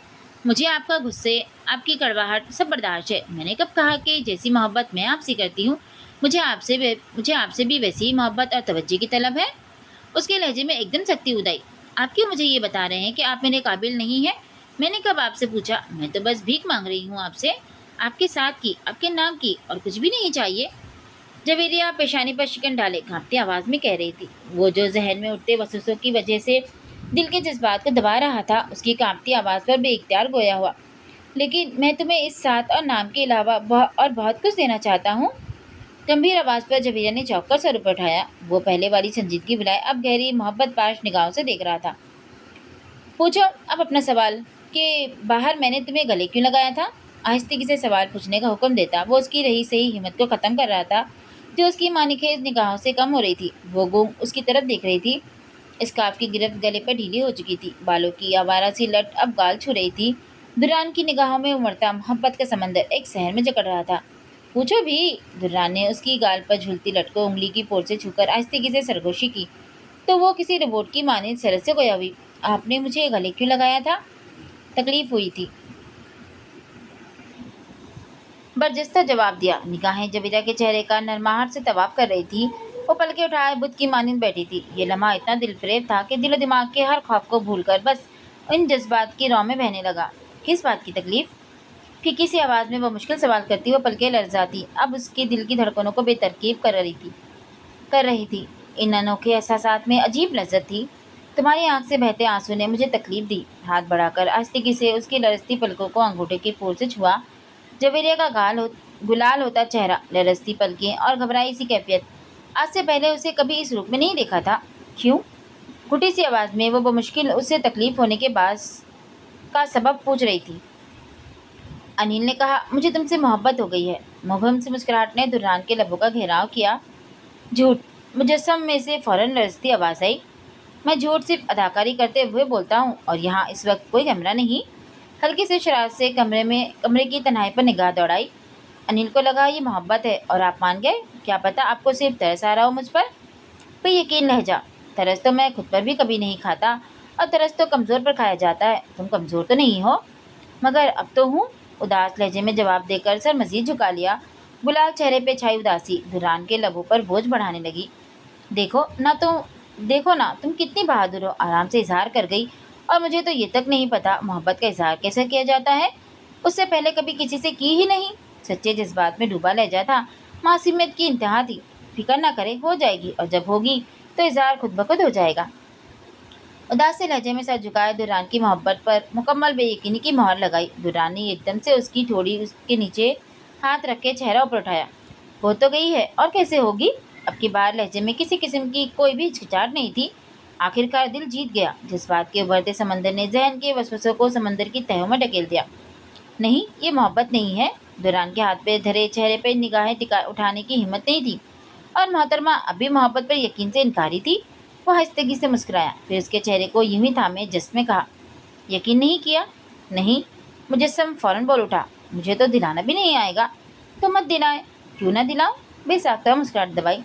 मुझे आपका गुस्से, आपकी कड़वाहट सब बर्दाश्त है। मैंने कब कहा कि जैसी मोहब्बत मैं आपसे करती हूँ, मुझे आपसे भी वैसी ही मोहब्बत और तवज्जो की तलब है। उसके लहजे में एकदम सख्ती उद आई। आप क्यों मुझे ये बता रहे हैं कि आप मेरे काबिल नहीं हैं? मैंने कब आपसे पूछा? मैं तो बस भीख मांग रही हूँ आपसे, आपके साथ की, आपके नाम की, और कुछ भी नहीं चाहिए। जवेरिया पेशानी पर शिकन डाले कांपती आवाज में कह रही थी। वो जो जहन में उठते वसवसों की वजह से दिल के जज्बात को दबा रहा था, उसकी कांपती आवाज पर बेइख्तियार गोया हुआ। लेकिन मैं तुम्हें इस साथ और नाम के अलावा और बहुत कुछ देना चाहता हूँ। गंभीर आवाज पर जवेरिया ने चौंक कर सर ऊपर उठाया। वो पहले वाली संजीदगी बुलाए अब गहरी मोहब्बत पाश निगाहों से देख रहा था। पूछो अब अपना सवाल, कि बाहर मैंने तुम्हें गले क्यों लगाया था? आहिस्ते से सवाल पूछने का हुक्म देता वो उसकी रही सही हिम्मत को खत्म कर रहा था, जो उसकी मानिखेज निगाहों से कम हो रही थी। वो गुम उसकी तरफ देख रही थी। स्कार्फ की गिरफ्त गले पर ढीली हो चुकी थी। बालों की आवारा सी लट अब गाल छू रही थी। दुरान की निगाहों में उमड़ता मोहब्बत का समंदर एक शहर में जकड़ रहा था। पूछो भी। दुरान ने उसकी गाल पर झूलती लट को उंगली की पोर से छूकर आहिस्ते से सरगोशी की, तो वो किसी रोबोट की मानिंद सरस से गोया हुई। आपने मुझे गले क्यों लगाया था? तकलीफ हुई थी, बरजस्ता जवाब दिया। निगाहें जवेरिया के चेहरे का नरमाहट से तवाफ कर रही थी। वो पलके उठाए बुत की मानिंद बैठी थी। ये लम्हा इतना दिलफरेब था कि दिलो दिमाग के हर खौफ को भूलकर बस इन जज्बात की रौ में बहने लगा। किस बात की तकलीफ? फीकी सी आवाज में वो मुश्किल सवाल करती। वो पलके लर्जाती अब उसके दिल की धड़कनों को बेतरकीब कर रही थी। इन अनोखे एहसासात में अजीब लज्जत थी। तुम्हारी आंख से बहते आंसू ने मुझे तकलीफ दी। हाथ बढ़ाकर आस्तिकी से उसकी लरजती पलकों को अंगूठे की फूल से छुआ। जवेरिया का गुलाल होता चेहरा, लरजती पलकें और घबराई सी कैफियत। आज से पहले उसे कभी इस रूप में नहीं देखा था। क्यों? घुटी सी आवाज में वो मुश्किल उससे तकलीफ होने के बाद का सबब पूछ रही थी। अनिल ने कहा, मुझे तुमसे मोहब्बत हो गई है। मुबहम से मुस्कुराहट ने दुर्रान के लबों का घेराव किया। झूठ। मुजस्सम में से फौरन लरजती आवाज आई। मैं झूठ सिर्फ अदाकारी करते हुए बोलता हूँ, और यहाँ इस वक्त कोई कैमरा नहीं। हल्की से शरारत से कमरे की तन्हाई पर निगाह दौड़ाई। अनिल को लगा ये मोहब्बत है और आप मान गए। क्या पता आपको सिर्फ तरस आ रहा हो मुझ पर। यकीन लहजा। तरस तो मैं खुद पर भी कभी नहीं खाता, और तरस तो कमज़ोर पर खाया जाता है। तुम कमज़ोर तो नहीं हो? मगर अब तो हूँ। उदास लहजे में जवाब देकर सर मजीद झुका लिया। गुलाल चेहरे पे छाई उदासी दुरान के लबों पर बोझ बढ़ाने लगी। देखो ना तुम कितनी बहादुर हो, आराम से इजहार कर गई। और मुझे तो ये तक नहीं पता मोहब्बत का इजहार कैसे किया जाता है। उससे पहले कभी किसी से की ही नहीं। सच्चे जज्बात में डूबा लहजा था। मासूमियत की इंतहा थी। फिक्र ना करे, हो जाएगी, और जब होगी तो इजहार खुद ब खुद हो जाएगा। उदास से लहजे में सर झुकाए दुरान की मोहब्बत पर मुकम्मल बेयकीनी की मोहर लगाई। दुरान ने एकदम से उसकी ठोड़ी उसके नीचे हाथ रख के चेहरा ऊपर उठाया। हो तो गई है, और कैसे होगी? अब की बार लहजे में किसी किस्म की कोई भी हिचकिचाहट नहीं थी। आखिरकार दिल जीत गया। जज्बात के उभरते समंदर ने जहन के वसवसों को समंदर की तहों में ढकेल दिया। नहीं, ये मोहब्बत नहीं है। दुरान के हाथ पे धरे चेहरे पे निगाहें टिका उठाने की हिम्मत नहीं थी, और मोहतरमा अब भी मोहब्बत पर यकीन से इनकारी थी। वो हंसतगी से मुस्कुराया, फिर उसके चेहरे को यूं ही थामे जिसमें कहा, यकीन नहीं किया? नहीं। मुजस्सम फौरन बोल उठा, मुझे तो दिलाना भी नहीं आएगा। तो मत दिलाए। क्यों ना दिलाऊं? बेसाख्ता मुस्कुराहट दबाई।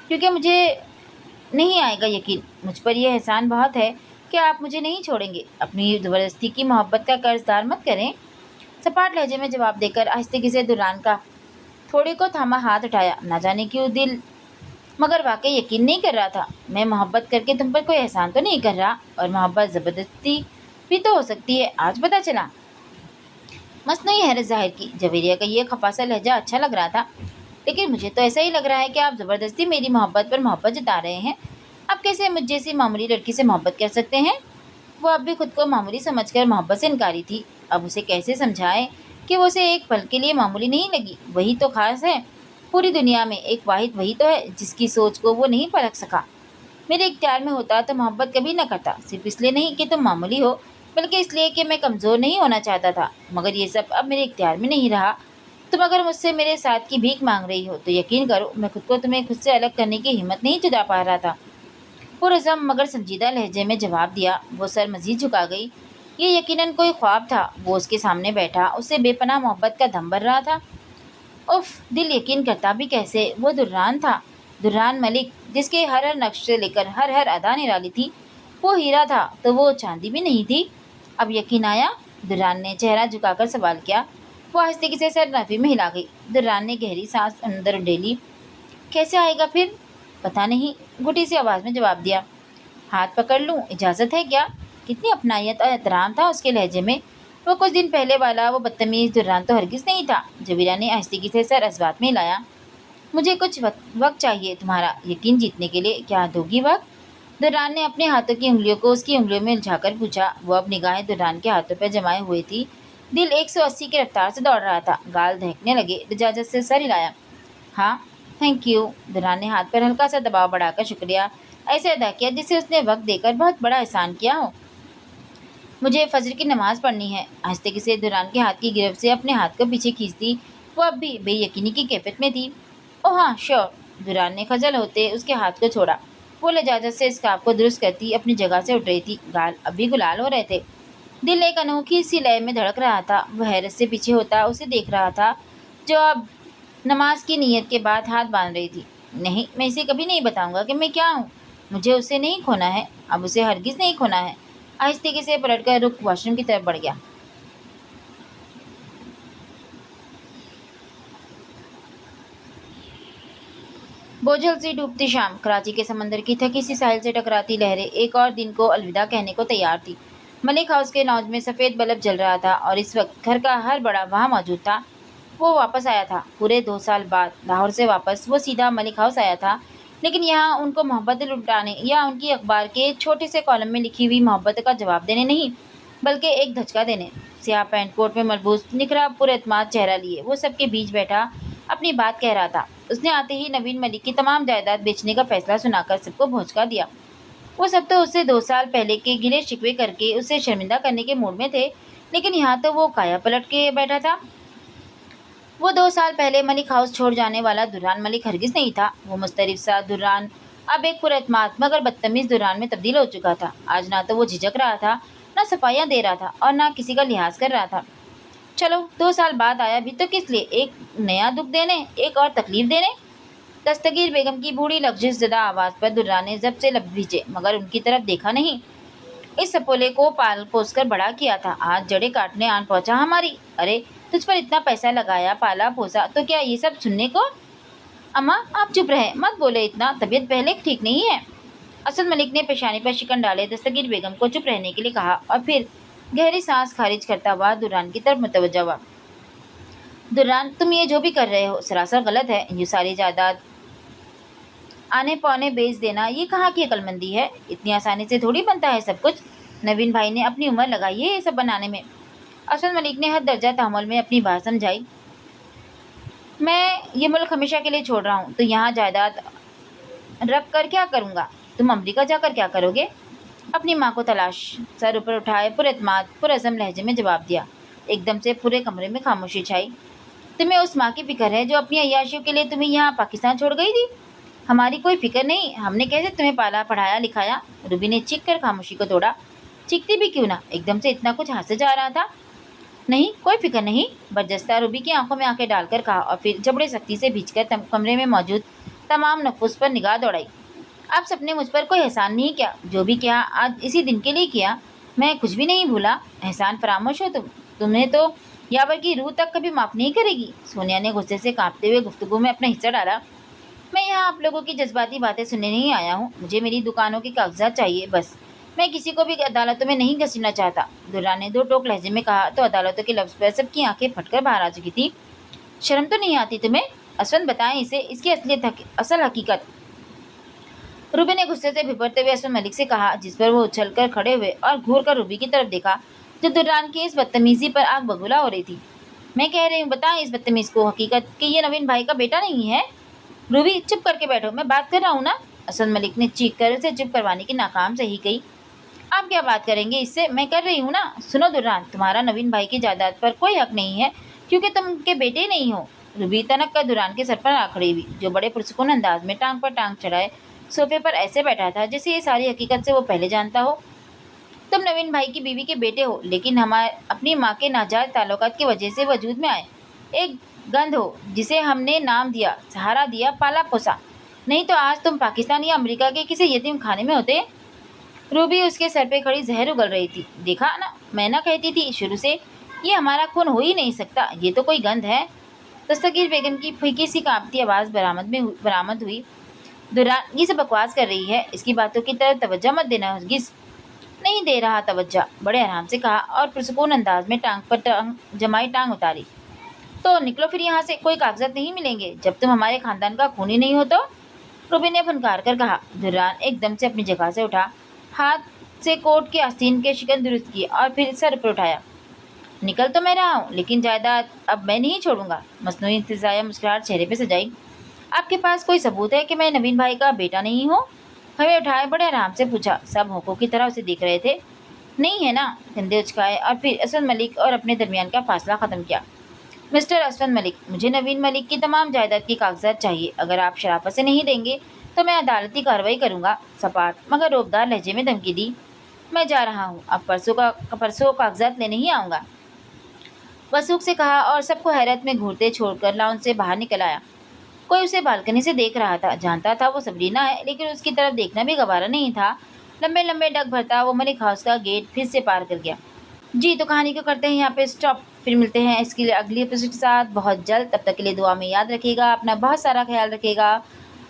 क्योंकि मुझे नहीं आएगा यकीन। मुझ पर यह एहसान बहुत है कि आप मुझे नहीं छोड़ेंगे। अपनी ज़बरदस्ती की मोहब्बत का कर्जदार मत करें। सपाट लहजे में जवाब देकर आहिस्ते से दुरान का थोड़े को थामा हाथ उठाया। ना जाने क्यों दिल मगर वाकई यकीन नहीं कर रहा था। मैं मोहब्बत करके तुम पर कोई एहसान तो नहीं कर रहा, और मोहब्बत ज़बरदस्ती भी तो हो सकती है, आज पता चला। मसनूई हैरत जाहिर की। जवेरिया का ये खफासा लहजा अच्छा लग रहा था। लेकिन मुझे तो ऐसा ही लग रहा है कि आप ज़बरदस्ती मेरी मोहब्बत पर मोहब्बत जता रहे हैं। आप कैसे मुझ जैसी मामूली लड़की से मोहब्बत कर सकते हैं? वो अब भी खुद को मामूली समझकर मोहब्बत से इनकारी थी। अब उसे कैसे समझाए कि वो उसे एक पल के लिए मामूली नहीं लगी। वही तो खास है। पूरी दुनिया में एक वाहिद वही तो है जिसकी सोच को वो नहीं परख सका। मेरे इख्तियार में होता तो मोहब्बत कभी न करता, सिर्फ इसलिए नहीं कि तुम मामूली हो, बल्कि इसलिए कि मैं कमज़ोर नहीं होना चाहता था। मगर ये सब अब मेरे इख्तियार में नहीं रहा। तुम अगर मुझसे मेरे साथ की भीख मांग रही हो तो यकीन करो मैं खुद को तुम्हें खुद से अलग करने की हिम्मत नहीं जुटा पा रहा था। पुरज़म मगर संजीदा लहजे में जवाब दिया। वो सर मजीद झुका गई। ये यकीनन कोई ख्वाब था। वो उसके सामने बैठा उससे बेपनाह मोहब्बत का दम भर रहा था। उफ, दिल यकीन करता भी कैसे। वो दुर्रान था, दुर्रान मलिक, जिसके हर नक्श से लेकर हर अदा निराली थी। वो हीरा था तो वो चांदी भी नहीं थी। अब यकीन आया। दुर्रान ने चेहरा झुकाकर सवाल किया। वो आहिस्ते से सर नफी में हिला गई। दुर्रान ने गहरी सांस अंदर ढेली। कैसे आएगा फिर? पता नहीं, घुटी सी आवाज में जवाब दिया। हाथ पकड़ लूं, इजाजत है क्या? कितनी अपनायत और एहतराम था उसके लहजे में। वो कुछ दिन पहले वाला वो बदतमीज दुर्रान तो हरगिज नहीं था। जबीरा ने आहिस्ते से सर असबात में हिलाया। मुझे कुछ वक्त चाहिए तुम्हारा यकीन जीतने के लिए। क्या दोगी वक्त? दुर्रान ने अपने हाथों की उंगलियों को उसकी उंगलियों में उलझाकर पूछा। वो अब निगाहें दुर्रान के हाथों पर जमाए हुए थी। दिल 180 की रफ्तार से दौड़ रहा था। गाल दहकने लगे। इजाजत से सर हिलाया। हाँ, थैंक यू। दुर्रान ने हाथ पर हल्का सा दबाव बढ़ाकर शुक्रिया ऐसे अदा किया जैसे उसने वक्त देकर बहुत बड़ा एहसान किया हो। मुझे फजर की नमाज पढ़नी है। आहिस्ते से दुर्रान के हाथ की गिरफ्त से अपने हाथ को पीछे खींचती वो अब भी बेयकीनी की कैफियत में थी। ओह हाँ, श्योर। दुर्रान ने खजल होते उसके हाथ को छोड़ा। वो लजाजत से स्कार्फ को दुरुस्त करती अपनी जगह से उठ रही थी। गाल अब भी गुलाल हो रहे थे। दिल एक अनोखी सी लय में धड़क रहा था। वह हैरत से पीछे होता उसे देख रहा था, जो अब नमाज की नीयत के बाद हाथ बांध रही थी। नहीं, मैं इसे कभी नहीं बताऊंगा कि मैं क्या हूँ। मुझे उसे नहीं खोना है, अब उसे हरगिज नहीं खोना है। आहिस्ते से पलटकर रुख वॉशरूम की तरफ बढ़ गया। बोझल सी डूबती शाम, कराची के समंदर की थकी सी साहिल से टकराती लहरें एक और दिन को अलविदा कहने को तैयार थी। मलिक हाउस के लॉन्ज में सफ़ेद बल्ब जल रहा था और इस वक्त घर का हर बड़ा वहाँ मौजूद था। वो वापस आया था पूरे 2 साल बाद। लाहौर से वापस वो सीधा मलिक हाउस आया था, लेकिन यहाँ उनको मोहब्बत लुटाने या उनकी अखबार के छोटे से कॉलम में लिखी हुई मोहब्बत का जवाब देने नहीं, बल्कि एक धचका देने। स्याह पैंट कोट में मलबूस निखरा पुरएतमाद चेहरा लिए वो सबके बीच बैठा अपनी बात कह रहा था। उसने आते ही नवीन मलिक की तमाम जायदाद बेचने का फैसला सुनाकर सबको भौंचका दिया। वो सब तो उससे 2 साल पहले के गिले शिकवे करके उसे शर्मिंदा करने के मूड में थे, लेकिन यहाँ तो वो काया पलट के बैठा था। वो 2 साल पहले मलिक हाउस छोड़ जाने वाला दुर्रान मलिक हरगिज नहीं था। वो मुस्तरिफ सा दुर्रान अब एक पुरएतमाद मगर बदतमीज दुर्रान में तब्दील हो चुका था। आज ना तो वो झिझक रहा था, ना सफाइयाँ दे रहा था और ना किसी का लिहाज कर रहा था। चलो, 2 साल बाद आया भी तो किस लिए? एक नया दुख देने, एक और तकलीफ देने। दस्तगीर बेगम की बूढ़ी लफ्जिश ज़दा आवाज़ पर दुर्रान ने जब से लब भींचे मगर उनकी तरफ देखा नहीं। इस सपोले को पाल पोस कर बड़ा किया था, आज जड़े काटने आन पहुंचा हमारी। अरे, तुझ पर इतना पैसा लगाया, पाला पोसा, तो क्या ये सब सुनने को? अम्मा, आप चुप रहे, मत बोले इतना, तबीयत पहले ठीक नहीं है। असद मलिक ने पेशानी पर शिकन डाले दस्तगीर बेगम को चुप रहने के लिए कहा और फिर गहरी सांस खारिज करता हुआ दुर्रान की तरफ मुतवज्जा हुआ। दुर्रान, तुम ये जो भी कर रहे हो सरासर गलत है। ये सारी जायदाद आने पौने बेच देना ये कहाँ की अक्लमंदी है? इतनी आसानी से थोड़ी बनता है सब कुछ। नवीन भाई ने अपनी उम्र लगाई है ये सब बनाने में। असद मलिक ने हद दर्जा तहमुल में अपनी बात समझाई। मैं ये मुल्क हमेशा के लिए छोड़ रहा हूँ, तो यहाँ जायदाद रख कर क्या करूँगा? तुम अमेरिका जाकर क्या करोगे? अपनी माँ को तलाश। सर ऊपर उठाए पुरएतमाद पुरअज़म लहजे में जवाब दिया। एकदम से पूरे कमरे में खामोशी छाई। तुम्हें उस माँ की फिक्र है जो अपनी अय्याशियों के लिए तुम्हें यहाँ पाकिस्तान छोड़ गई थी? हमारी कोई फिक्र नहीं, हमने कैसे तुम्हें पाला पढ़ाया लिखाया? रूबी ने चीख कर खामोशी को तोड़ा। चीखती भी क्यों ना, एकदम से इतना कुछ हाथ से जा रहा था। नहीं, कोई फिक्र नहीं, बरजस्ता रूबी की आंखों में आंखें डालकर कहा और फिर जबड़े सख्ती से भींचकर कमरे में मौजूद तमाम नफूस पर निगाह दौड़ाई। आप सबने मुझ पर कोई एहसान नहीं किया, जो भी किया आज इसी दिन के लिए किया। मैं कुछ भी नहीं भूला। एहसान फरामोश हो तुम्हें तो यावर की रूह तक कभी माफ़ नहीं करेगी। सोनिया ने गुस्से से कांपते हुए गुफ्तगू में अपना हिस्सा डाला। मैं यहाँ आप लोगों की जज्बाती बातें सुनने नहीं आया हूँ। मुझे मेरी दुकानों के कागजात चाहिए बस। मैं किसी को भी अदालतों में नहीं घसीटना चाहता। दुर्रान ने दो टोक लहजे में कहा तो अदालतों के लफ्ज़ पर सबकी आंखें फटकर बाहर आ चुकी थी। शर्म तो नहीं आती तुम्हें? असवंत बताएं इसे इसकी असलियत असल हकीकत। रूबी ने गुस्से से भिपरते हुए असद मलिक से कहा, जिस पर वो उछल कर खड़े हुए और घूर कर रूबी की तरफ देखा जो दुर्रान की इस बदतमीजी पर आग बबूला हो रही थी। मैं कह रही हूँ, बताएं इस बदतमीज को हकीकत कि ये नवीन भाई का बेटा नहीं है। रूबी, चुप करके बैठो, मैं बात कर रहा हूँ ना। असद मलिक ने चीख कर उसे चुप करवाने की नाकाम सही कही। आप क्या बात करेंगे इससे? मैं कर रही हूँ ना। सुनो दुर्रान, तुम्हारा नवीन भाई की जायदाद पर कोई हक नहीं है क्योंकि तुम उनके बेटे ही नहीं हो। रूबी तनक का दुर्रान के सर पर आ खड़ी हुई, जो बड़े पुरसुकून अंदाज में टांग पर टांग चढ़ाए सोफे पर ऐसे बैठा था जैसे ये सारी हकीकत से वो पहले जानता हो। तुम नवीन भाई की बीवी के बेटे हो, लेकिन हमारे अपनी माँ के नाजायज ताल्लुकात की वजह से वजूद में आए एक गंध हो जिसे हमने नाम दिया, सहारा दिया, पाला पोसा। नहीं तो आज तुम पाकिस्तान या अमेरिका के किसी यतीम खाने में होते। रूबी उसके सर पे खड़ी जहर उगल रही थी। देखा ना, मैं ना कहती थी शुरू से, ये हमारा खून हो ही नहीं सकता, ये तो कोई गंध है। दस्तगीर बेगम की फीकी सी कांपती आवाज़ बरामद हुई। दुर्रान ये सब बकवास कर रही है, इसकी बातों की तरफ तवज्जो मत देना हरगिज़। नहीं दे रहा तवज्जो, बड़े आराम से कहा और पुरसुकून अंदाज में टांग पर टांग जमाई टांग उतारी। तो निकलो फिर यहाँ से, कोई कागजात नहीं मिलेंगे जब तुम हमारे खानदान का खून ही नहीं हो तो। रूबी ने फनकार कर कहा। दुर्रान एकदम से अपनी जगह से उठा, हाथ से कोट के आस्तीन के शिकन दुरुस्त किए और फिर सर पर उठाया। निकल तो मैं रहा हूँ, लेकिन जायदाद अब मैं नहीं छोड़ूंगा। मसनूई इंतज़ाया मुस्कुराहट चेहरे पे सजाई। आपके पास कोई सबूत है कि मैं नवीन भाई का बेटा नहीं हूँ? हमें उठाए बड़े आराम से पूछा। सब होकों की तरह उसे देख रहे थे। नहीं है ना? कंधे उचकाए और फिर असद मलिक और अपने दरमियान का फासला ख़त्म किया। मिस्टर असद मलिक, मुझे नवीन मलिक की तमाम जायदाद की कागजात चाहिए। अगर आप शराफत से नहीं देंगे तो मैं अदालती कार्रवाई करूँगा। सपाट मगर रोबदार लहजे में धमकी दी। मैं जा रहा हूँ, अब परसों कागजात लेने ही आऊँगा, वसूख से कहा और सबको हैरत में घूरते छोड़कर लाउंज से बाहर निकल आया। कोई उसे बालकनी से देख रहा था। जानता था वो सबरीना है, लेकिन उसकी तरफ देखना भी गवारा नहीं था। लंबे लंबे डग भरता वो मलिक हाउस का गेट फिर से पार कर गया। जी, तो कहानी को करते हैं यहाँ पे स्टॉप। फिर मिलते हैं इसके लिए अगली एपिसोड के साथ बहुत जल्द। तब तक के लिए दुआ में याद रखिएगा, अपना बहुत सारा ख्याल रखिएगा।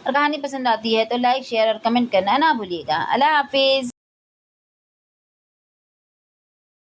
और कहानी पसंद आती है तो लाइक शेयर और कमेंट करना ना भूलिएगा। अल्लाह हाफिज़।